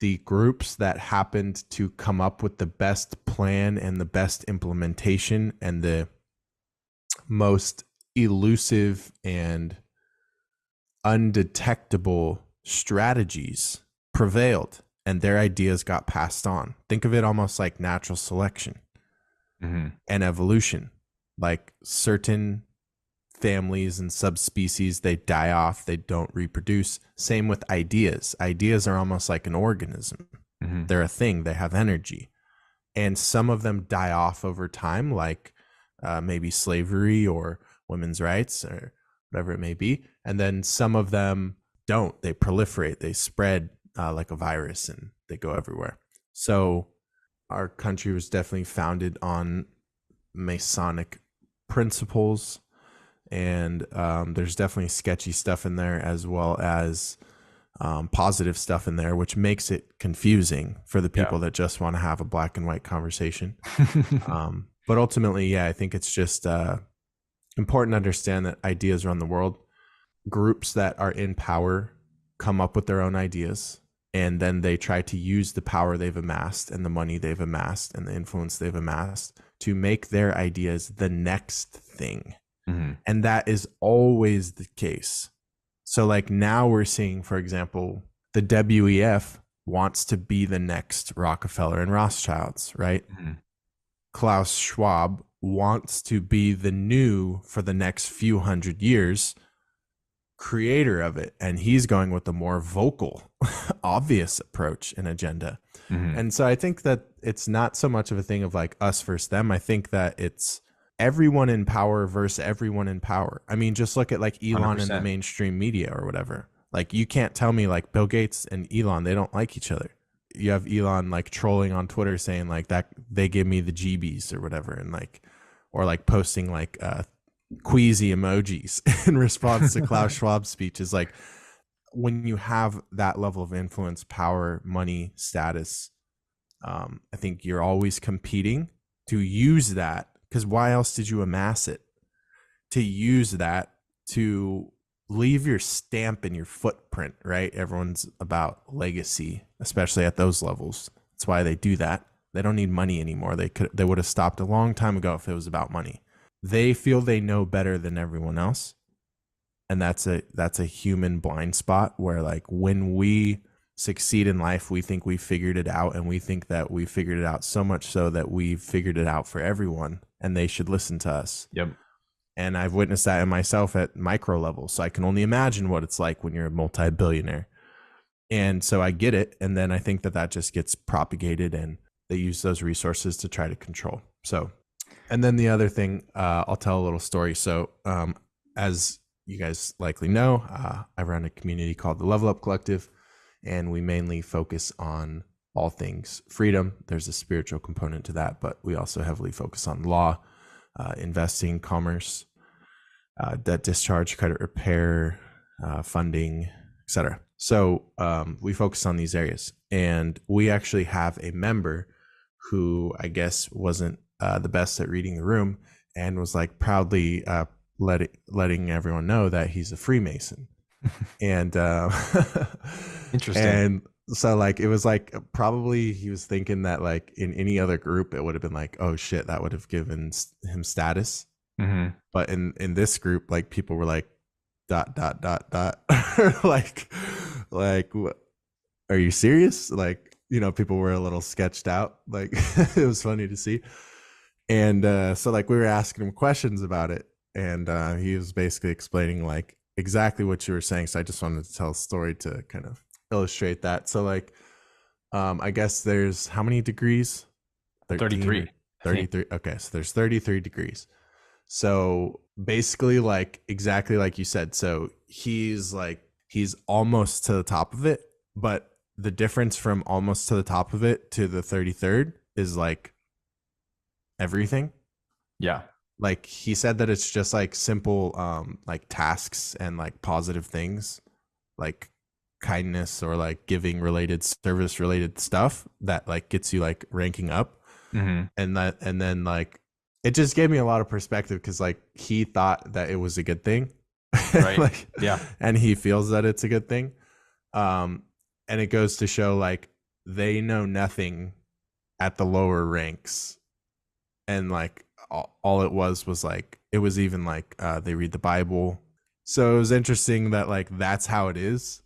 the groups that happened to come up with the best plan and the best implementation and the most elusive and undetectable strategies prevailed, and their ideas got passed on. Think of it almost like natural selection and evolution. Like certain families and subspecies, they die off, they don't reproduce. Same with ideas. Ideas are almost like an organism. They're a thing, they have energy. And some of them die off over time, like maybe slavery or women's rights or whatever it may be. And then some of them don't. They proliferate, they spread like a virus, and they go everywhere. So our country was definitely founded on Masonic principles, and there's definitely sketchy stuff in there as well as positive stuff in there, which makes it confusing for the people that just want to have a black and white conversation. But ultimately, yeah, I think it's just important to understand that ideas run the world. Groups that are in power come up with their own ideas, and then they try to use the power they've amassed and the money they've amassed and the influence they've amassed to make their ideas the next thing. And that is always the case. So like now we're seeing, for example, the WEF wants to be the next Rockefeller and Rothschilds, right? Klaus Schwab wants to be the new, for the next few hundred years, creator of it. And he's going with the more vocal, obvious approach and agenda. And so I think that it's not so much of a thing of like us versus them. I think that it's everyone in power versus everyone in power. I mean, just look at like Elon 100%. and the mainstream media or whatever. Like you can't tell me like Bill Gates and Elon, they don't like each other. You have Elon like trolling on Twitter saying like that they give me the GBs or whatever, and like, or like posting like queasy emojis in response to Klaus Schwab's speech. Is like, when you have that level of influence, power, money, status, I think you're always competing to use that. Because why else did you amass it? To use that to leave your stamp and your footprint, right? Everyone's about legacy, especially at those levels. That's why they do that. They don't need money anymore. They would have stopped a long time ago if it was about money. They feel they know better than everyone else. And that's a human blind spot where like when we succeed in life, we think we figured it out, and we think that we figured it out so much so that we've figured it out for everyone and they should listen to us. And I've witnessed that in myself at micro levels. So I can only imagine what it's like when you're a multi-billionaire. And so I get it. And then I think that just gets propagated, and they use those resources to try to control. So, and then the other thing, I'll tell a little story. So as you guys likely know, I run a community called the Level Up Collective, and we mainly focus on all things freedom. There's a spiritual component to that, but we also heavily focus on law, investing, commerce, debt discharge, credit repair, funding, etc. So we focus on these areas, and we actually have a member who I guess wasn't the best at reading the room, and was like proudly letting everyone know that he's a Freemason. And Interesting. And so like it was like probably he was thinking that like in any other group it would have been like, oh shit, that would have given him status. But in this group, like people were like ... like what, are you serious? Like, you know, people were a little sketched out. Like it was funny to see. And so like we were asking him questions about it, and he was basically explaining like exactly what you were saying. So I just wanted to tell a story to kind of illustrate that. So like I guess there's how many degrees? 13 or 33, I think. 33. Okay, so there's 33 degrees. So basically, like exactly like you said. So he's almost to the top of it, but the difference from almost to the top of it to the 33rd is like everything. Yeah. Like he said that it's just like simple like tasks and like positive things, like kindness or like giving related service related stuff that like gets you like ranking up. Hmm. And then like it just gave me a lot of perspective because like he thought that it was a good thing. Right. Like, Yeah. and he feels that it's a good thing. um and it goes to show like they know nothing at the lower ranks, and like all it was like it was even like they read the Bible. So it was interesting that like that's how it is,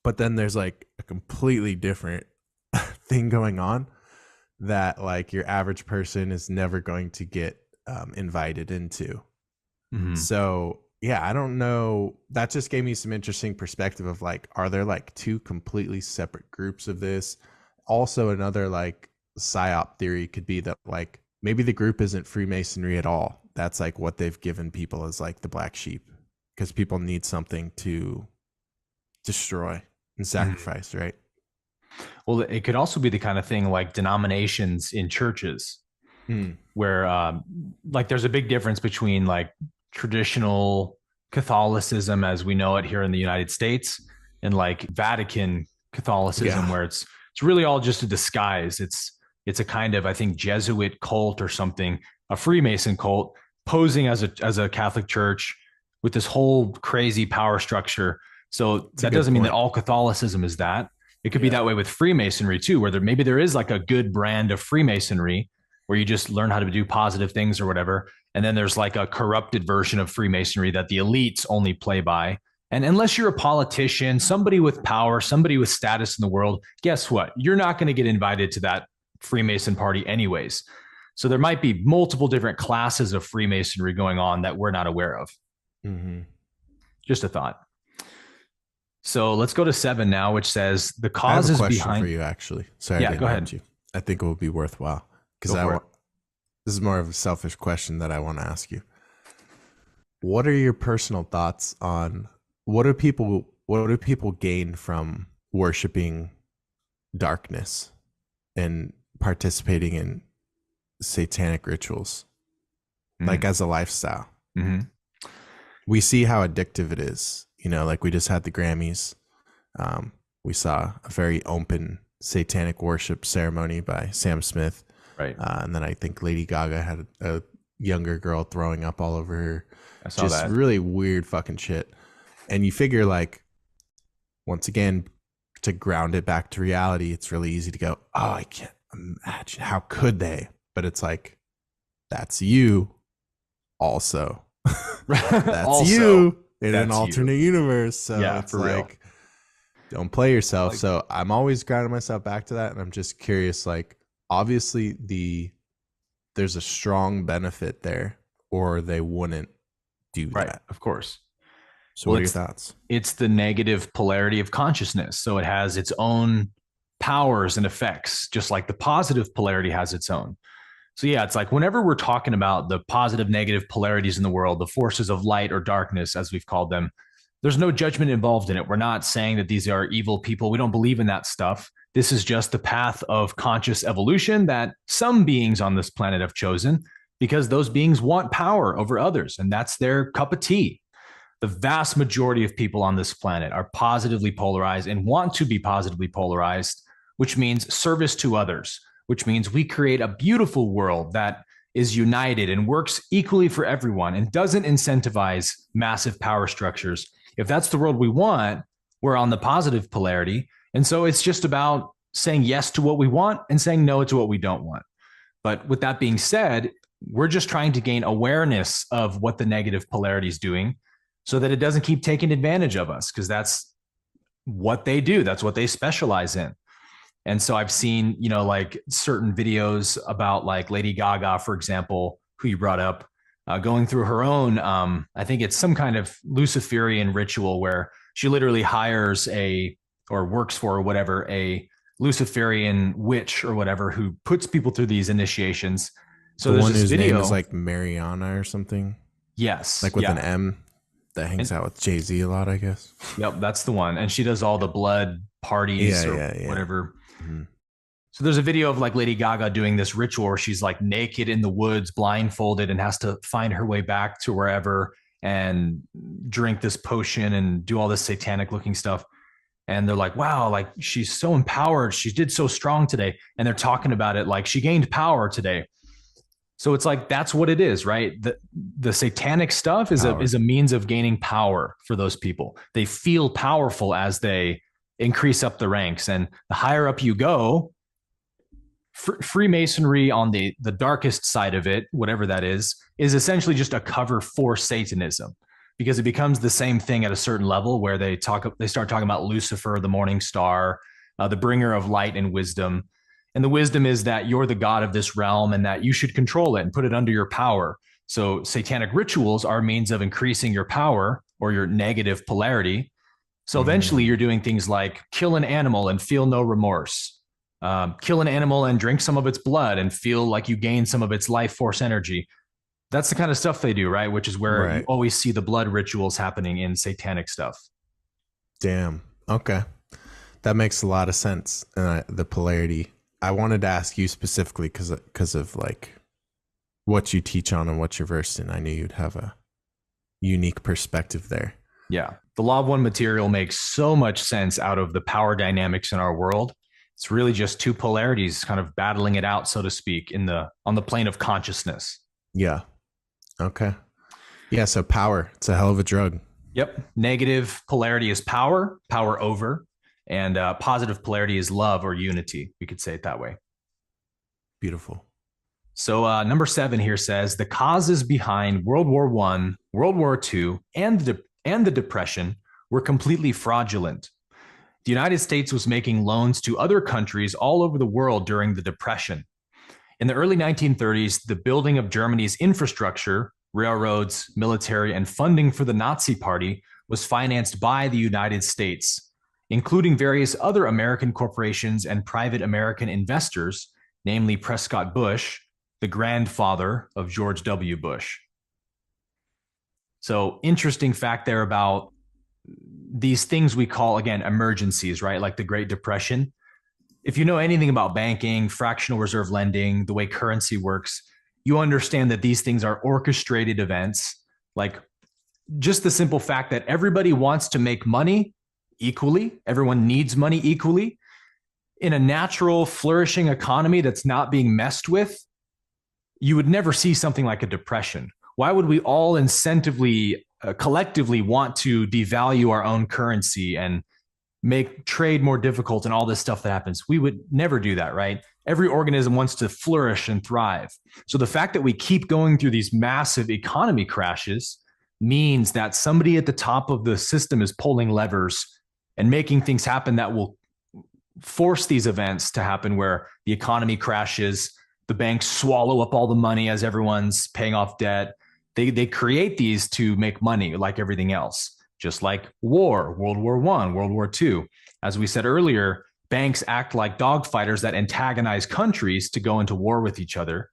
but then there's like a completely different thing going on that like your average person is never going to get invited into. Hmm. So yeah, I don't know. That just gave me some interesting perspective of like, are there like two completely separate groups of this? Also, another like psyop theory could be that like maybe the group isn't Freemasonry at all. That's like what they've given people as like the black sheep, because people need something to destroy and Hmm. sacrifice, right? Well, it could also be the kind of thing like denominations in churches Mm. where like there's a big difference between like traditional Catholicism as we know it here in the United States and like Vatican Catholicism Yeah, where it's really all just a disguise. It's a kind of, I think, Jesuit cult or something, a Freemason cult posing as a Catholic church with this whole crazy power structure. So it's a that good doesn't mean that point. all Catholicism is that. It could be Yeah. that way with Freemasonry too, where there is like a good brand of Freemasonry where you just learn how to do positive things or whatever. And then there's like a corrupted version of Freemasonry that the elites only play by. And unless you're a politician, somebody with power, somebody with status in the world, guess what? You're not going to get invited to that Freemason party, anyways. So there might be multiple different classes of Freemasonry going on that we're not aware of. Hmm. Just a thought. So let's go to 7 now, which says the I have a causes question for behind. you, actually. Sorry to Yeah, go ahead. interrupt you. I think it will be worthwhile because Go I for it. want. This is more of a selfish question that I want to ask you. What are your personal thoughts on what do people gain from worshiping darkness and participating in satanic rituals, like as a lifestyle? Mm-hmm. We see how addictive it is. Like we just had the Grammys. Um, we saw a very open satanic worship ceremony by Sam Smith. Right. And then I think Lady Gaga had a younger girl throwing up all over her. I saw Just that. really weird fucking shit. And you figure, like, once again, to ground it back to reality, it's really easy to go, oh, I can't imagine. How could they? But it's like, that's you also. That's Also, you in an that's you. alternate universe. So Yeah, it's for real. like, don't play yourself. Like, So I'm always grounding myself back to that. And I'm just curious, like, obviously there's a strong benefit there, or they wouldn't do right, that. of course. So Well, what are your thoughts? it's the negative polarity of consciousness. So it has its own powers and effects, just like the positive polarity has its own. So yeah, it's like whenever we're talking about the positive, negative polarities in the world, the forces of light or darkness, as we've called them, there's no judgment involved in it. We're not saying that these are evil people. We don't believe in that stuff. This is just the path of conscious evolution that some beings on this planet have chosen because those beings want power over others, and that's their cup of tea. The vast majority of people on this planet are positively polarized and want to be positively polarized, which means service to others, which means we create a beautiful world that is united and works equally for everyone and doesn't incentivize massive power structures. If that's the world we want, we're on the positive polarity. And so it's just about saying yes to what we want and saying no to what we don't want. But with that being said, we're just trying to gain awareness of what the negative polarity is doing so that it doesn't keep taking advantage of us, because that's what they do. That's what they specialize in. And so I've seen, like certain videos about like Lady Gaga, for example, who you brought up, going through her own, I think it's some kind of Luciferian ritual where she literally hires or works for, or whatever, a Luciferian witch or whatever who puts people through these initiations. So The there's one this whose name is video. like Mariana or something, Yes. like with an Yeah. M, that hangs And out with Jay-Z a lot, I guess. yep, that's the one. And she does all the blood Yeah, parties or yeah, yeah. whatever. Mhm. So there's a video of like Lady Gaga doing this ritual where she's like naked in the woods, blindfolded, and has to find her way back to wherever and drink this potion and do all this satanic looking stuff. And they're like, wow, like she's so empowered. She did so strong today. And they're talking about it like she gained power today. So it's like that's what it is, right? The satanic stuff is Power. a means of gaining power for those people. They feel powerful as they increase up the ranks, and the higher up you go, Freemasonry on the darkest side of it, whatever that is essentially just a cover for Satanism, because it becomes the same thing at a certain level where they start talking about Lucifer, the morning star, the bringer of light and wisdom. And the wisdom is that you're the god of this realm and that you should control it and put it under your power. So satanic rituals are a means of increasing your power or your negative polarity. So eventually you're doing things like kill an animal and feel no remorse. Kill an animal and drink some of its blood and feel like you gain some of its life force energy. That's the kind of stuff they do, right? Which is where you Right. always see the blood rituals happening in satanic stuff. Damn. Okay. That makes a lot of sense. The polarity. I wanted to ask you specifically because of like what you teach on and what you're versed in. I knew you'd have a unique perspective there. Yeah. The law of one material makes so much sense out of the power dynamics in our world. It's really just two polarities kind of battling it out, so to speak, on the plane of consciousness. Yeah. Okay. Yeah. So power. It's a hell of a drug. Yep. Negative polarity is power, power over, and positive polarity is love or unity. We could say it that way. Beautiful. So number 7 here says the causes behind World War I, World War II, and the Depression were completely fraudulent. The United States was making loans to other countries all over the world during the Depression. In the early 1930s, the building of Germany's infrastructure, railroads, military, and funding for the Nazi Party was financed by the United States, including various other American corporations and private American investors, namely Prescott Bush, the grandfather of George W. Bush. So, interesting fact there about these things we call, again, emergencies, right? Like the Great Depression. If you know anything about banking, fractional reserve lending, the way currency works, you understand that these things are orchestrated events. Like just the simple fact that everybody wants to make money equally, everyone needs money equally. In a natural, flourishing economy that's not being messed with, you would never see something like a depression. Why would we all incentively, collectively want to devalue our own currency and make trade more difficult and all this stuff that happens? We would never do that, right? Every organism wants to flourish and thrive. So the fact that we keep going through these massive economy crashes means that somebody at the top of the system is pulling levers and making things happen that will force these events to happen where the economy crashes, the banks swallow up all the money as everyone's paying off debt. They create these to make money like everything else, just like war, World War I, World War II. As we said earlier, banks act like dogfighters that antagonize countries to go into war with each other.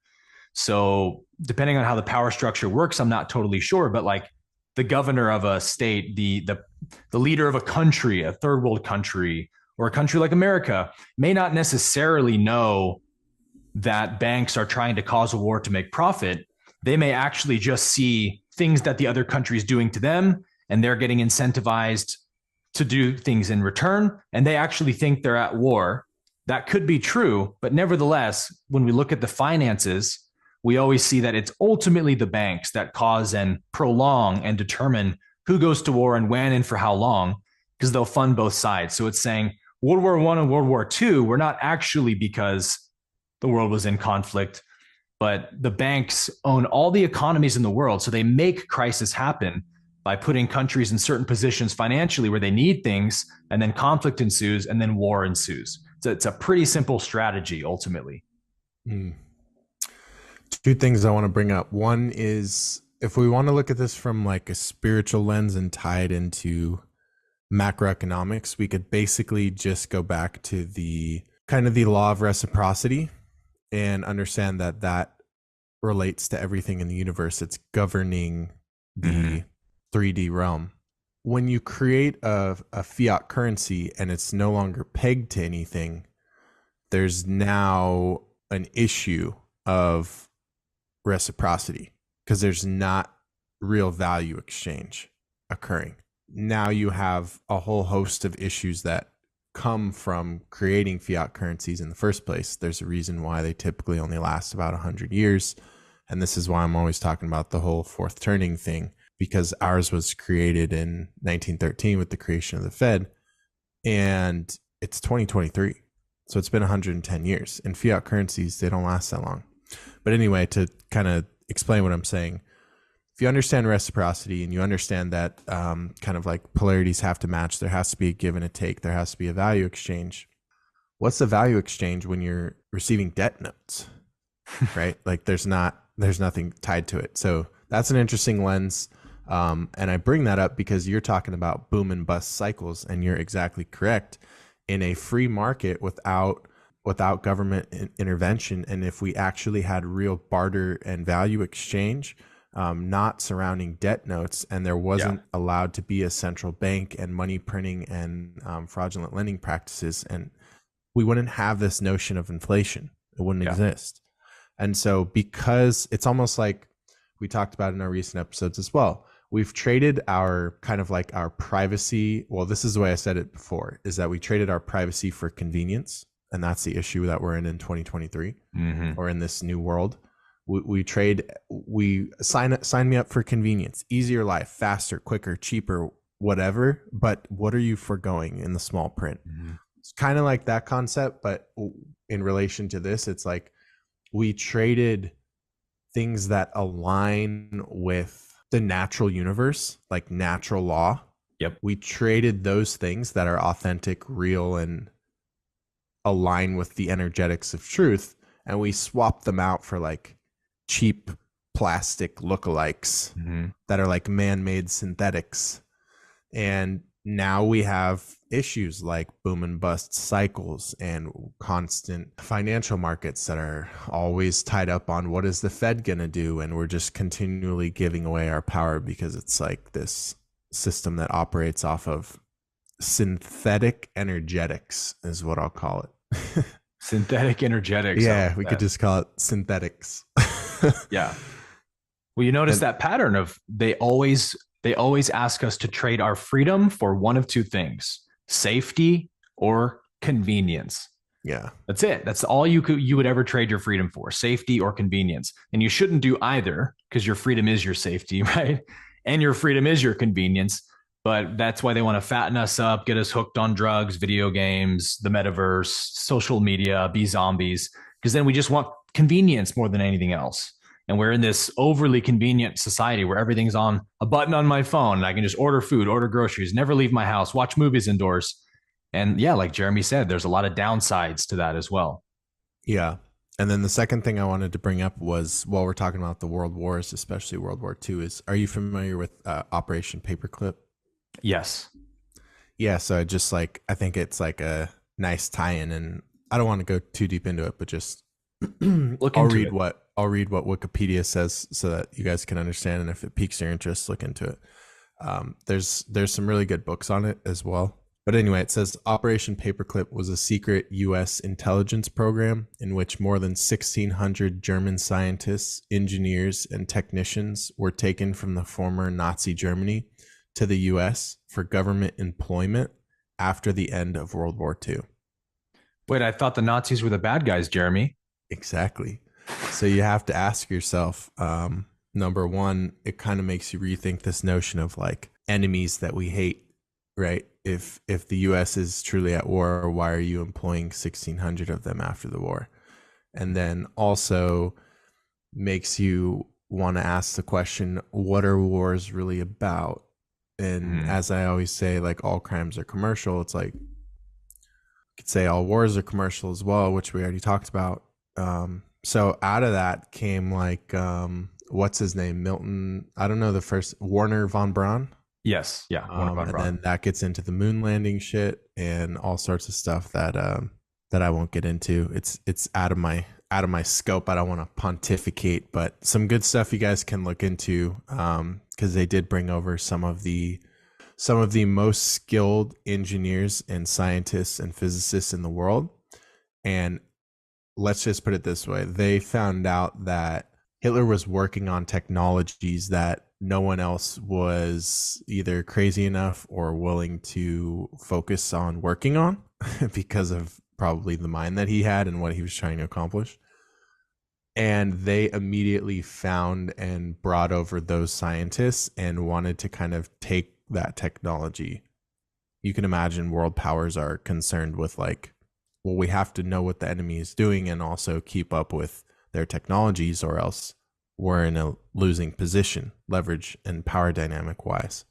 So depending on how the power structure works, I'm not totally sure, but like the governor of a state, the leader of a country, a third world country, or a country like America may not necessarily know that banks are trying to cause a war to make profit. They may actually just see things that the other country is doing to them, and they're getting incentivized to do things in return, and they actually think they're at war. That could be true, but nevertheless, when we look at the finances, we always see that it's ultimately the banks that cause and prolong and determine who goes to war and when and for how long, because they'll fund both sides. So it's saying World War I and World War II were not actually because the world was in conflict, but the banks own all the economies in the world. So they make crisis happen by putting countries in certain positions financially where they need things, and then conflict ensues, and then war ensues. So it's a pretty simple strategy, ultimately. Mm. Two things I want to bring up. One is, if we want to look at this from like a spiritual lens and tie it into macroeconomics, we could basically just go back to the kind of the law of reciprocity and understand that that relates to everything in the universe. It's governing Mm-hmm. the 3D realm. When you create a fiat currency and it's no longer pegged to anything, there's now an issue of reciprocity because there's not real value exchange occurring. Now you have a whole host of issues that come from creating fiat currencies in the first place. There's a reason why they typically only last about 100 years. And this is why I'm always talking about the whole fourth turning thing, because ours was created in 1913 with the creation of the Fed, and it's 2023. So it's been 110 years. And fiat currencies, they don't last that long. But anyway, to kind of explain what I'm saying, if you understand reciprocity and you understand that kind of like polarities have to match, there has to be a give and a take, there has to be a value exchange. What's the value exchange when you're receiving debt notes, right? Like there's nothing tied to it. So that's an interesting lens. And I bring that up because you're talking about boom and bust cycles, and you're exactly correct. In a free market without government intervention, and if we actually had real barter and value exchange, not surrounding debt notes, and there wasn't allowed to be a central bank and money printing and fraudulent lending practices, and we wouldn't have this notion of inflation. It wouldn't exist. And so, because it's almost like we talked about in our recent episodes as well, we've traded our kind of like our privacy. Well, this is the way I said it before, is that we traded our privacy for convenience. And that's the issue that we're in 2023 or in this new world. We sign me up for convenience, easier life, faster, quicker, cheaper, whatever. But what are you foregoing in the small print? It's kind of like that concept, but in relation to this, it's like we traded things that align with the natural universe, like natural law. We traded those things that are authentic, real, and align with the energetics of truth, and we swapped them out for like cheap plastic lookalikes that are like man-made synthetics. And now we have issues like boom and bust cycles and constant financial markets that are always tied up on what is the Fed going to do, and we're just continually giving away our power because it's like this system that operates off of synthetic energetics is what I'll call it. Synthetic energetics. Yeah, we could just call it synthetics. Yeah. Well, you notice that pattern of they always ask us to trade our freedom for one of two things: safety or convenience. Yeah. That's it. That's all you would ever trade your freedom for: safety or convenience. And you shouldn't do either, because your freedom is your safety, right? And your freedom is your convenience. But that's why they want to fatten us up, get us hooked on drugs, video games, the metaverse, social media, be zombies, because then we just want convenience more than anything else. And we're in this overly convenient society where everything's on a button on my phone, and I can just order food, order groceries, never leave my house, watch movies indoors. And yeah, like Jeremy said, there's a lot of downsides to that as well. Yeah. And then the second thing I wanted to bring up was, while we're talking about the world wars, especially World War II, is, are you familiar with Operation Paperclip? Yes. Yeah. So I think it's like a nice tie-in, and I don't want to go too deep into it, but just I'll read what Wikipedia says so that you guys can understand. And if it piques your interest, look into it. There's some really good books on it as well. But anyway, it says Operation Paperclip was a secret U.S. intelligence program in which more than 1,600 German scientists, engineers, and technicians were taken from the former Nazi Germany to the U.S. for government employment after the end of World War II. Wait, I thought the Nazis were the bad guys, Jeremy. Exactly. So you have to ask yourself, number one, it kind of makes you rethink this notion of like enemies that we hate, right? If the U.S. is truly at war, why are you employing 1,600 of them after the war? And then also makes you want to ask the question, what are wars really about? And as I always say, like, all crimes are commercial. It's like, you could say all wars are commercial as well, which we already talked about. So out of that came like, what's his name? Milton, I don't know, the first, Warner von Braun. Yes. Yeah. And then that gets into the moon landing shit and all sorts of stuff that that I won't get into. It's out of my scope. I don't want to pontificate, but some good stuff you guys can look into, because they did bring over some of the most skilled engineers and scientists and physicists in the world. And let's just put it this way, they found out that Hitler was working on technologies that no one else was either crazy enough or willing to focus on working on because of probably the mind that he had and what he was trying to accomplish. And they immediately found and brought over those scientists and wanted to kind of take that technology. You can imagine world powers are concerned with, like, well, we have to know what the enemy is doing and also keep up with their technologies, or else we're in a losing position, leverage and power dynamic wise.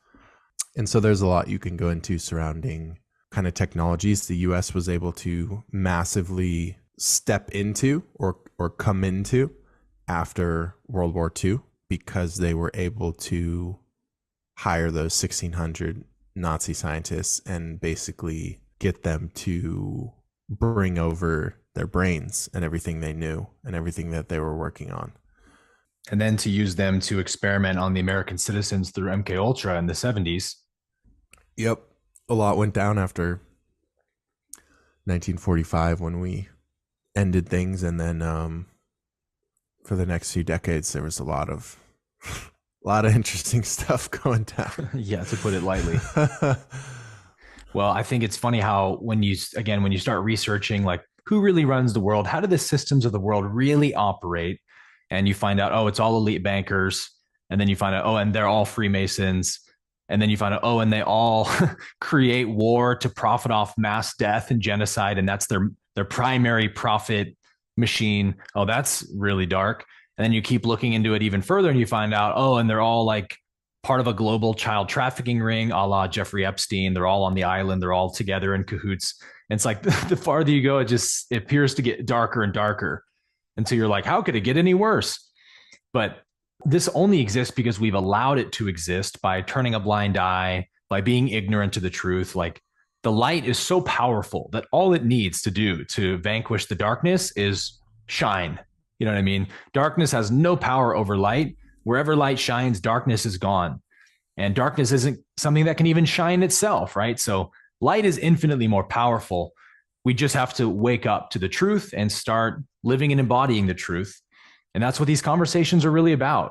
And so there's a lot you can go into surrounding kind of technologies the US was able to massively step into or come into after World War II, because they were able to hire those 1,600 Nazi scientists and basically get them to bring over their brains and everything they knew and everything that they were working on. And then to use them to experiment on the American citizens through MK Ultra in the 70s. Yep. A lot went down after 1945 when we ended things, and then for the next few decades there was a lot of interesting stuff going down. Yeah, to put it lightly. Well, I think it's funny how when you start researching, like, who really runs the world, how do the systems of the world really operate, and you find out, oh, it's all elite bankers, and then you find out, oh, and they're all Freemasons, and then you find out, oh, and they all create war to profit off mass death and genocide, and that's their primary profit machine. Oh, that's really dark. And then you keep looking into it even further and you find out, oh, and they're all like part of a global child trafficking ring, a la Jeffrey Epstein. They're all on the island. They're all together in cahoots. And it's like the farther you go, it appears to get darker and darker until you're like, how could it get any worse? But this only exists because we've allowed it to exist by turning a blind eye, by being ignorant to the truth. Like, the light is so powerful that all it needs to do to vanquish the darkness is shine. You know what I mean? Darkness has no power over light. Wherever light shines, darkness is gone. And darkness isn't something that can even shine itself, right? So light is infinitely more powerful. We just have to wake up to the truth and start living and embodying the truth. And that's what these conversations are really about.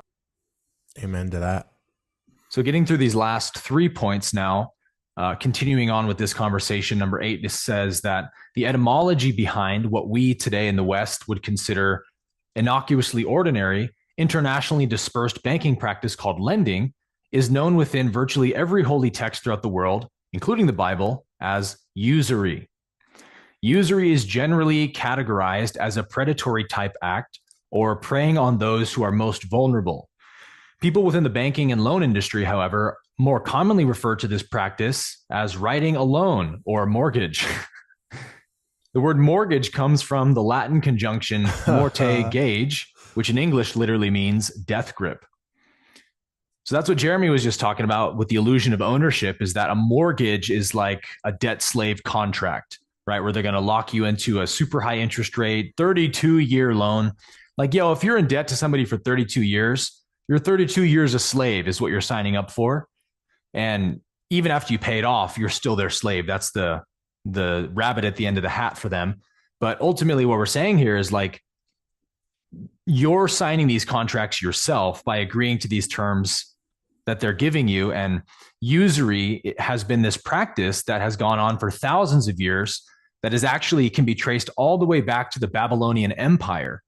Amen to that. So getting through these last 3 points now, continuing on with this conversation, number 8, this says that the etymology behind what we today in the West would consider innocuously ordinary, internationally dispersed banking practice called lending is known within virtually every holy text throughout the world, including the Bible, as usury. Usury is generally categorized as a predatory type act or preying on those who are most vulnerable. People within the banking and loan industry, however, more commonly refer to this practice as writing a loan or mortgage. The word mortgage comes from the Latin conjunction morte gage, which in English literally means death grip. So that's what Jeremy was just talking about with the illusion of ownership, is that a mortgage is like a debt slave contract, right? Where they're going to lock you into a super high interest rate, 32-year loan. Like, yo, if you're in debt to somebody for 32 years, you're 32 years a slave is what you're signing up for. And even after you pay it off, you're still their slave. That's the rabbit at the end of the hat for them. But ultimately what we're saying here is, like, you're signing these contracts yourself by agreeing to these terms that they're giving you. And usury has been this practice that has gone on for thousands of years that is actually can be traced all the way back to the Babylonian Empire,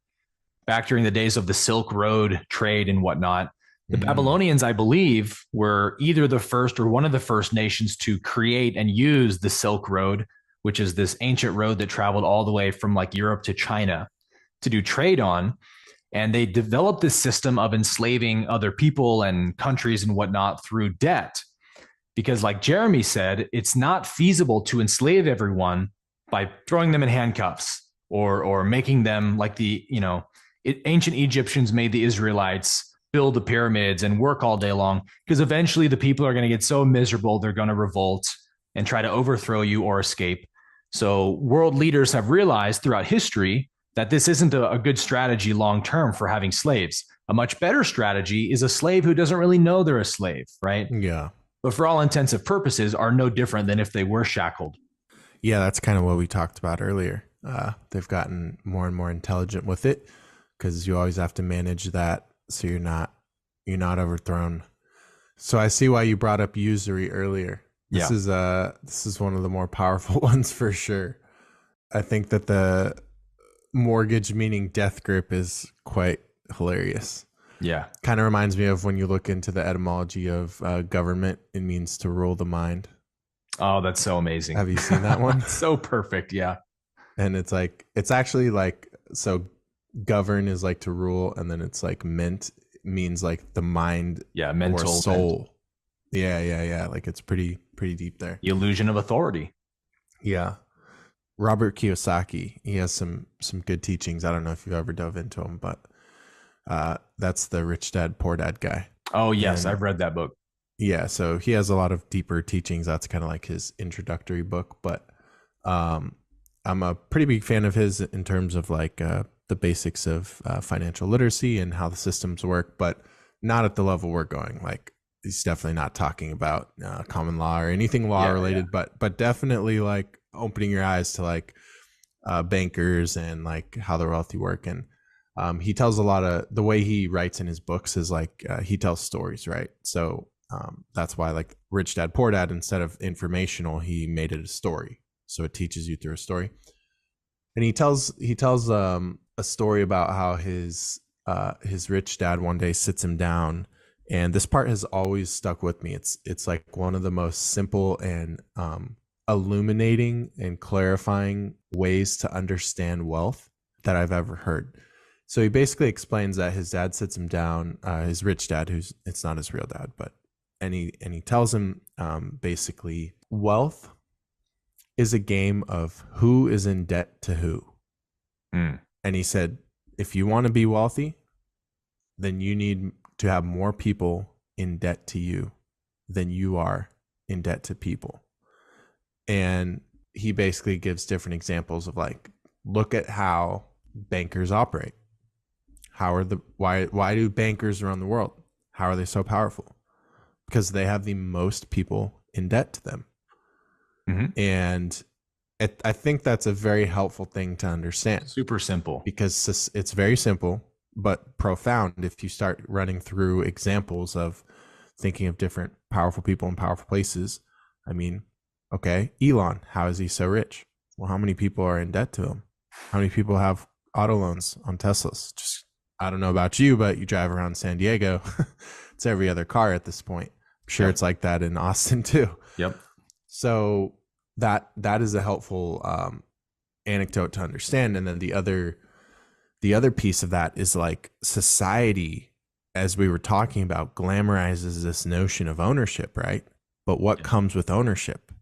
back during the days of the Silk Road trade and whatnot. The Babylonians, I believe, were either the first or one of the first nations to create and use the Silk Road, which is this ancient road that traveled all the way from like Europe to China to do trade on. And they developed this system of enslaving other people and countries and whatnot through debt. Because like Jeremy said, it's not feasible to enslave everyone by throwing them in handcuffs or making them like ancient Egyptians made the Israelites build the pyramids and work all day long, because eventually the people are going to get so miserable, they're going to revolt and try to overthrow you or escape. So world leaders have realized throughout history that this isn't a good strategy long term for having slaves. A much better strategy is a slave who doesn't really know they're a slave, right? Yeah. But for all intents and purposes are no different than if they were shackled. Yeah, that's kind of what we talked about earlier. They've gotten more and more intelligent with it because you always have to manage that so you're not overthrown. So I see why you brought up usury earlier. This Yeah. is one of the more powerful ones for sure. I think that the mortgage meaning death grip is quite hilarious. Yeah. Kind of reminds me of when you look into the etymology of government, it means to rule the mind. Oh, that's so amazing. Have you seen that one? So perfect. Yeah. And it's like, it's actually like, so govern is like to rule, and then it's like meant means like the mind Yeah. or Mental soul. Yeah. Like it's pretty deep there. The illusion of authority. Yeah. Robert Kiyosaki, he has some good teachings. I don't know if you've ever dove into them, but that's the Rich Dad Poor Dad guy. Oh, yes. And I've read that book. yeah, so he has a lot of deeper teachings. That's kind of like his introductory book, but I'm a pretty big fan of his in terms of like the basics of financial literacy and how the systems work, but not at the level we're going. Like he's definitely not talking about common law or anything law related, but definitely like opening your eyes to like bankers and like how the wealthy work. And he tells a lot of the way he writes in his books is like he tells stories, right? So that's why like Rich Dad Poor Dad, instead of informational, he made it a story. So it teaches you through a story. And he tells a story about how his rich dad one day sits him down, and this part has always stuck with me. It's like one of the most simple and illuminating and clarifying ways to understand wealth that I've ever heard. So he basically explains that his dad sits him down, his rich dad, it's not his real dad, but and he tells him basically wealth is a game of who is in debt to who. And he said, if you want to be wealthy, then you need to have more people in debt to you than you are in debt to people. And he basically gives different examples of like, look at how bankers operate. Why do bankers around the world, how are they so powerful? Because they have the most people in debt to them. And I think that's a very helpful thing to understand. Super simple. Because it's very simple, but profound if you start running through examples of thinking of different powerful people in powerful places. I mean, okay, Elon, how is he so rich? Well, how many people are in debt to him? How many people have auto loans on Teslas? Just, I don't know about you, but you drive around San Diego, it's every other car at this point. I'm sure it's like that in Austin too. Yep. So that is a helpful anecdote to understand. And then the other piece of that is like society, as we were talking about, glamorizes this notion of ownership, right? But what comes with ownership?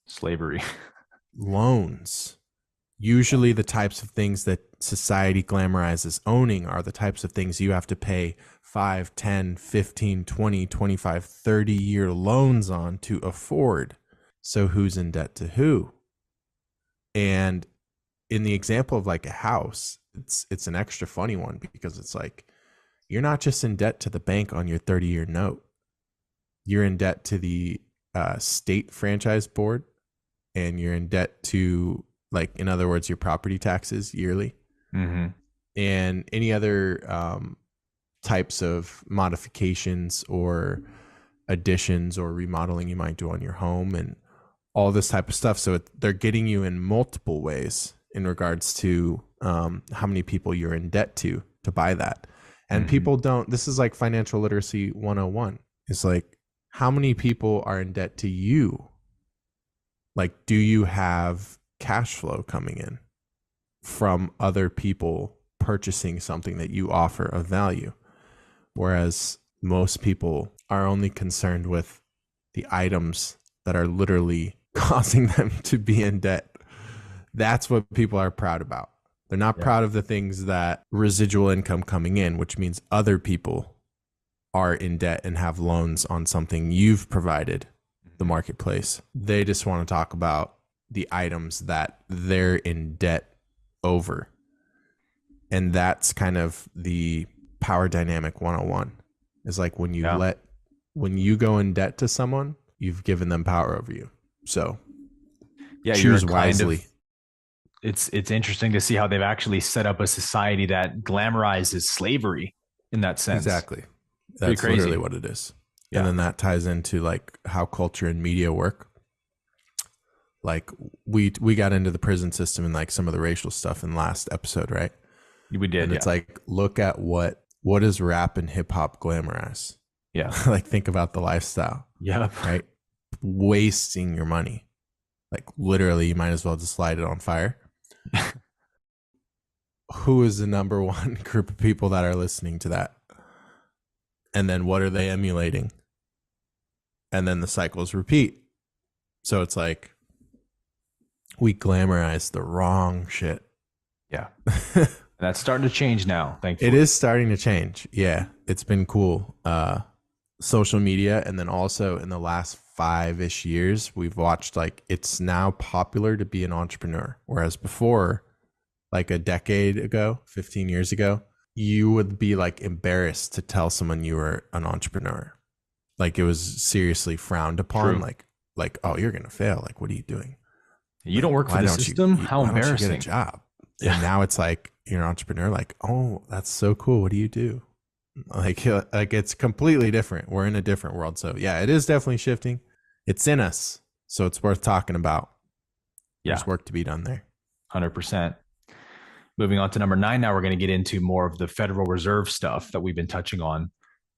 Slavery. Loans. Usually the types of things that society glamorizes owning are the types of things you have to pay 5, 10, 15, 20, 25, 30-year loans on to afford. So who's in debt to who? And in the example of like a house, it's an extra funny one because it's like, you're not just in debt to the bank on your 30-year note. You're in debt to the state franchise board, and you're in debt to, like, in other words, your property taxes yearly, and any other types of modifications or additions or remodeling you might do on your home and all this type of stuff. So they're getting you in multiple ways in regards to how many people you're in debt to buy that. And people don't, this is like financial literacy 101. It's like, how many people are in debt to you? Like, do you have cash flow coming in from other people purchasing something that you offer of value? Whereas most people are only concerned with the items that are literally causing them to be in debt. That's what people are proud about. They're not proud of the things that residual income coming in, which means other people are in debt and have loans on something you've provided the marketplace. They just want to talk about the items that they're in debt over. And that's kind of the power dynamic 101. Is like Yeah. when you go in debt to someone, you've given them power over you. So Yeah, you're choose kind of wisely. it's interesting to see how they've actually set up a society that glamorizes slavery in that sense. Exactly. Pretty That's literally crazy. what it is. And Yeah. then that ties into like how culture and media work. Like we got into the prison system and like some of the racial stuff in the last episode, right? We did, And it's yeah. like look at what does rap and hip hop glamorize? Yeah. Like think about the lifestyle, Yep. right? Wasting your money. Like literally you might as well just light it on fire. Who is the number one group of people that are listening to that? And then what are they emulating? And then the cycles repeat. So it's like we glamorize the wrong shit. Yeah. That's starting to change now, It thankfully. is starting to change. Yeah, it's been cool. Social media, and then also in the last 5-ish years, we've watched like it's now popular to be an entrepreneur. Whereas before, like a decade ago, 15 years ago, you would be like embarrassed to tell someone you were an entrepreneur. Like it was seriously frowned upon. True. Like, oh, you're gonna fail. Like, what are you doing? You Like, don't work for the system? How why don't you get a embarrassing. job? And Yeah. now it's like you're an entrepreneur. Like, oh, that's so cool. What do you do? Like it's completely different. We're in a different world. So yeah, it is definitely shifting. It's in us, so it's worth talking about. Yeah. There's work to be done there. 100%. Moving on to number 9, now we're going to get into more of the Federal Reserve stuff that we've been touching on. It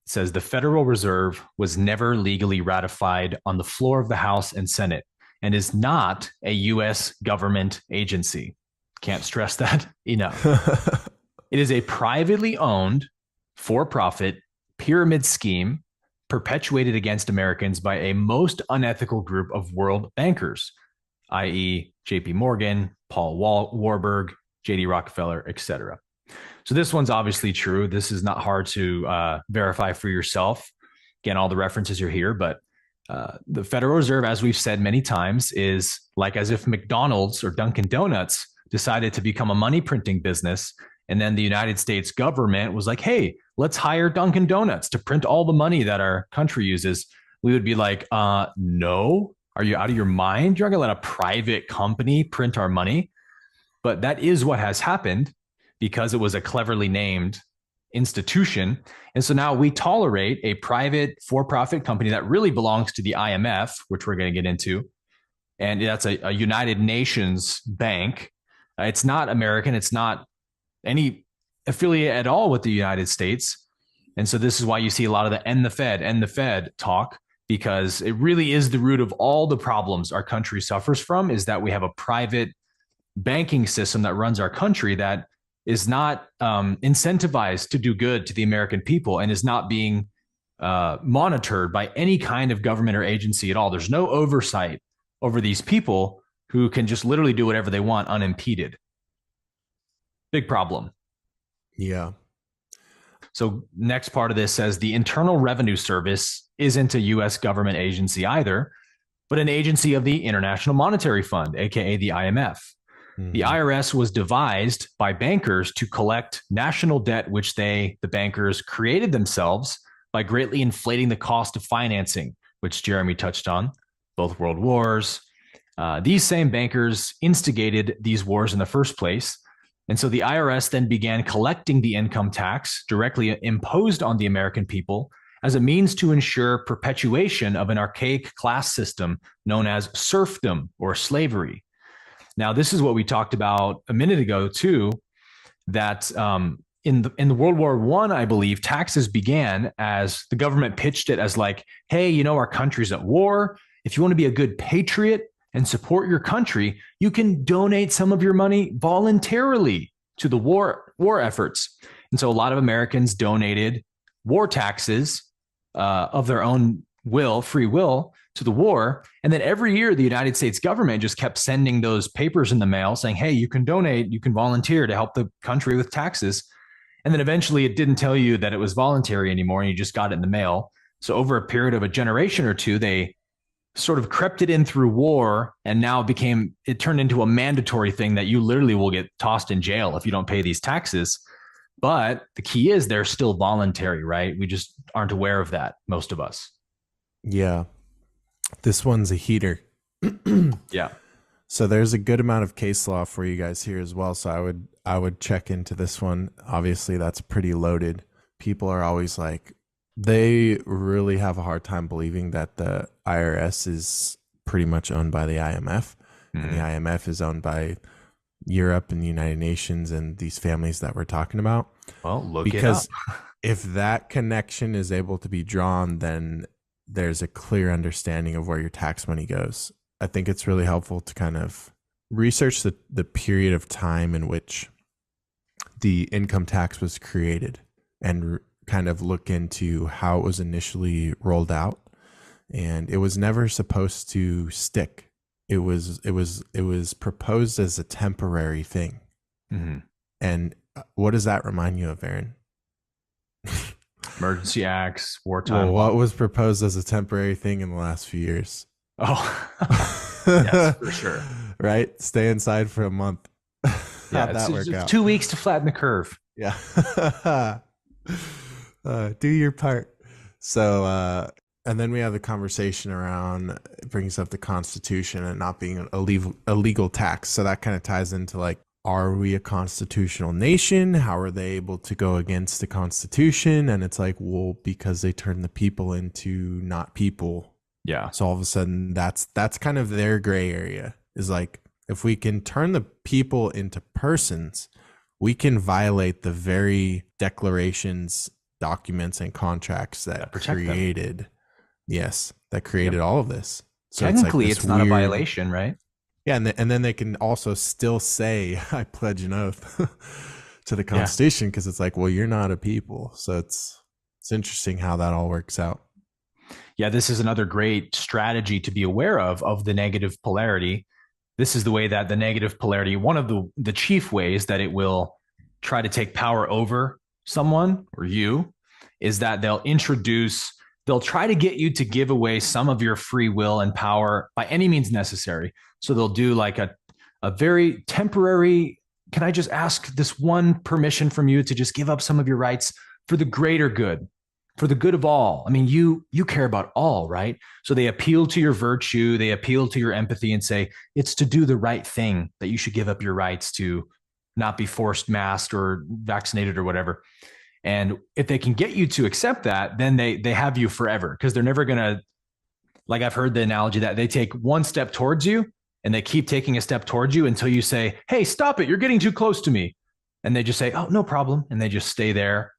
says the Federal Reserve was never legally ratified on the floor of the House and Senate and is not a U.S. government agency. Can't stress that enough. It is a privately owned, for profit pyramid scheme perpetuated against Americans by a most unethical group of world bankers, i.e., JP Morgan, Paul Warburg, JD Rockefeller, etc. So this one's obviously true. This is not hard to verify for yourself. Again, all the references are here, but the Federal Reserve, as we've said many times, is like as if McDonald's or Dunkin' Donuts decided to become a money printing business. And then the United States government was like, hey, let's hire Dunkin' Donuts to print all the money that our country uses. We would be like, no, are you out of your mind? You're not going to let a private company print our money. But that is what has happened because it was a cleverly named institution. And so now we tolerate a private for profit company that really belongs to the IMF, which we're going to get into. And that's a United Nations bank. It's not American, it's not any affiliate at all with the United States. And so this is why you see a lot of the end the Fed talk, because it really is the root of all the problems our country suffers from is that we have a private banking system that runs our country that is not incentivized to do good to the American people and is not being monitored by any kind of government or agency at all. There's no oversight over these people who can just literally do whatever they want unimpeded. Big problem. Yeah. So next part of this says the Internal Revenue Service isn't a U.S. government agency either, but an agency of the International Monetary Fund, aka the IMF. The IRS was devised by bankers to collect national debt, which the bankers, created themselves by greatly inflating the cost of financing, which Jeremy touched on, both world wars. These same bankers instigated these wars in the first place. And so the IRS then began collecting the income tax directly imposed on the American people as a means to ensure perpetuation of an archaic class system known as serfdom or slavery. Now, this is what we talked about a minute ago too. That in the World War I believe taxes began as the government pitched it as like, hey, you know, our country's at war. If you want to be a good patriot and support your country, you can donate some of your money voluntarily to the war efforts. And so a lot of Americans donated war taxes of their own free will, to the war. And then every year, the United States government just kept sending those papers in the mail saying, hey, you can donate, you can volunteer to help the country with taxes. And then eventually it didn't tell you that it was voluntary anymore and you just got it in the mail. So over a period of a generation or two, they sort of crept it in through war, and now it turned into a mandatory thing that you literally will get tossed in jail if you don't pay these taxes. But the key is they're still voluntary, right? We just aren't aware of that, most of us. Yeah, this one's a heater. Yeah. So there's a good amount of case law for you guys here as well. So I would check into this one. Obviously, that's pretty loaded. People are always like, they really have a hard time believing that the IRS is pretty much owned by the IMF, and the IMF is owned by Europe and the United Nations and these families that we're talking about. Well, look Because it up. if that connection is able to be drawn, then there's a clear understanding of where your tax money goes. I think it's really helpful to kind of research the period of time in which the income tax was created and kind of look into how it was initially rolled out. And it was never supposed to stick. It was proposed as a temporary thing. Mm-hmm. And what does that remind you of, Aaron? Emergency acts, wartime. Well, what was proposed as a temporary thing in the last few years? Oh, yes, for sure. Right? Stay inside for a month. Yeah, How'd that work out? 2 weeks to flatten the curve. Yeah. Do your part. So, and then we have the conversation around it brings up the Constitution and not being a legal tax. So that kind of ties into like, are we a constitutional nation? How are they able to go against the Constitution? And it's like, well, because they turn the people into not people. Yeah. So all of a sudden, that's kind of their gray area. Is like, if we can turn the people into persons, we can violate the very declarations, documents, and contracts that created them. Yes, that created all of this. So technically, it's not a violation, right? Yeah, and then they can also still say, "I pledge an oath to the Constitution," because it's like, well, you're not a people. So it's interesting how that all works out. Yeah, this is another great strategy to be aware of the negative polarity. This is the way that the negative polarity, one of the chief ways that it will try to take power over someone or you, is that they'll try to get you to give away some of your free will and power by any means necessary. So they'll do like a very temporary, can I just ask this one permission from you to just give up some of your rights for the greater good, for the good of all? I mean, you care about all, right? So they appeal to your virtue, they appeal to your empathy and say, it's to do the right thing that you should give up your rights to not be forced masked or vaccinated or whatever. And if they can get you to accept that, then they have you forever, because they're never going to, like I've heard the analogy that they take one step towards you and they keep taking a step towards you until you say, hey, stop it, you're getting too close to me. And they just say, oh, no problem. And they just stay there.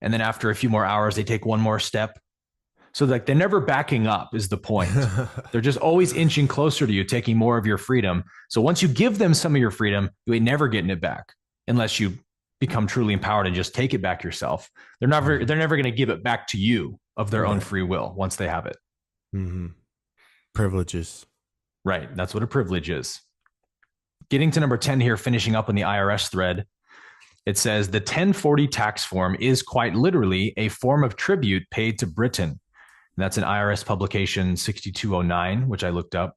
And then after a few more hours, they take one more step. So like they're never backing up is the point. They're just always inching closer to you, taking more of your freedom. So once you give them some of your freedom, you ain't never getting it back unless you become truly empowered and just take it back yourself. They're never going to give it back to you of their own free will once they have it. Mm-hmm. Privileges. Right. That's what a privilege is. Getting to number 10 here, finishing up on the IRS thread. It says the 1040 tax form is quite literally a form of tribute paid to Britain. And that's an IRS publication 6209, which I looked up.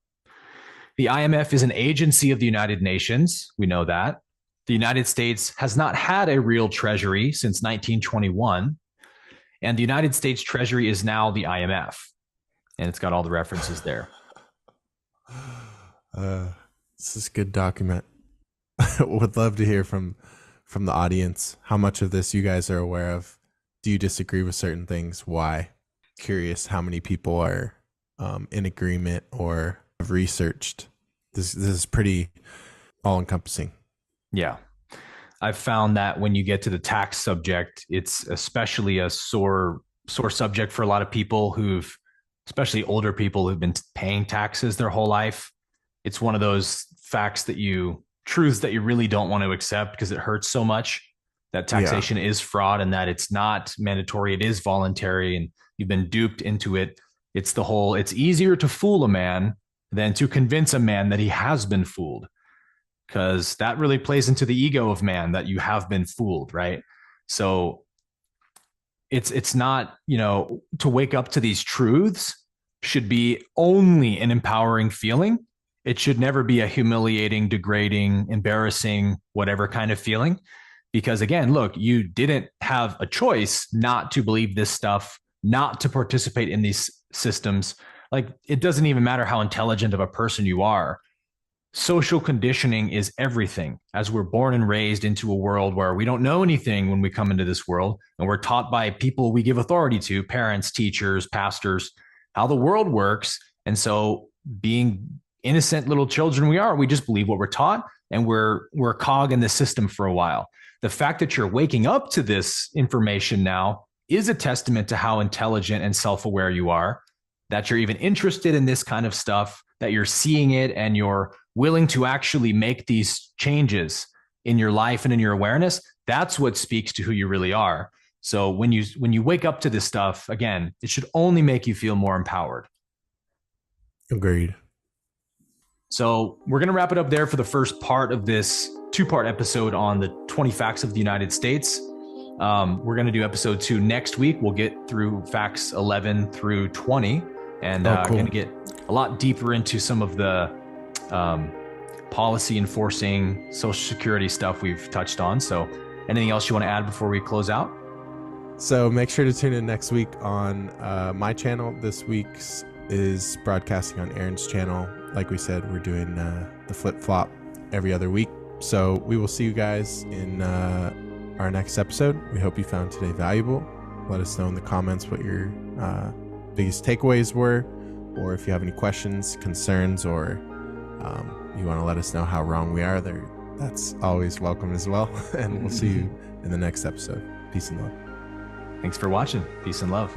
The IMF is an agency of the United Nations. We know that. The United States has not had a real treasury since 1921. And the United States Treasury is now the IMF. And it's got all the references there. This is a good document. Would love to hear from the audience how much of this you guys are aware of. Do you disagree with certain things? Why? Curious how many people are in agreement or have researched. This is pretty all-encompassing. Yeah. I've found that when you get to the tax subject, it's especially a sore subject for a lot of people especially older people who've been paying taxes their whole life. It's one of those truths that you really don't want to accept because it hurts so much, that taxation is fraud and that it's not mandatory. It is voluntary and you've been duped into it. It's easier to fool a man than to convince a man that he has been fooled, because that really plays into the ego of man that you have been fooled, right? So it's not, to wake up to these truths should be only an empowering feeling. It should never be a humiliating, degrading, embarrassing, whatever kind of feeling. Because again, look, you didn't have a choice not to believe this stuff, not to participate in these systems. Like, it doesn't even matter how intelligent of a person you are. Social conditioning is everything, as we're born and raised into a world where we don't know anything when we come into this world, and we're taught by people we give authority to, parents, teachers, pastors, how the world works. And so, being innocent little children we just believe what we're taught, and we're a cog in the system for a while. The fact that you're waking up to this information now is a testament to how intelligent and self-aware you are, that you're even interested in this kind of stuff, that you're seeing it, and you're willing to actually make these changes in your life and in your awareness. That's what speaks to who you really are. So when you wake up to this stuff, again, it should only make you feel more empowered. Agreed. So we're going to wrap it up there for the first part of this 2-part episode on the 20 facts of the United States. We're going to do episode 2 next week. We'll get through facts 11 through 20, and cool. Going to get a lot deeper into some of the policy enforcing Social Security stuff we've touched on. So anything else you want to add before we close out? So make sure to tune in next week on my channel. This week's is broadcasting on Aaron's channel. Like we said, we're doing the flip-flop every other week. So we will see you guys in our next episode. We hope you found today valuable. Let us know in the comments what your biggest takeaways were, or if you have any questions, concerns, or you want to let us know how wrong we are there. That's always welcome as well. And we'll see you in the next episode. Peace and love. Thanks for watching. Peace and love.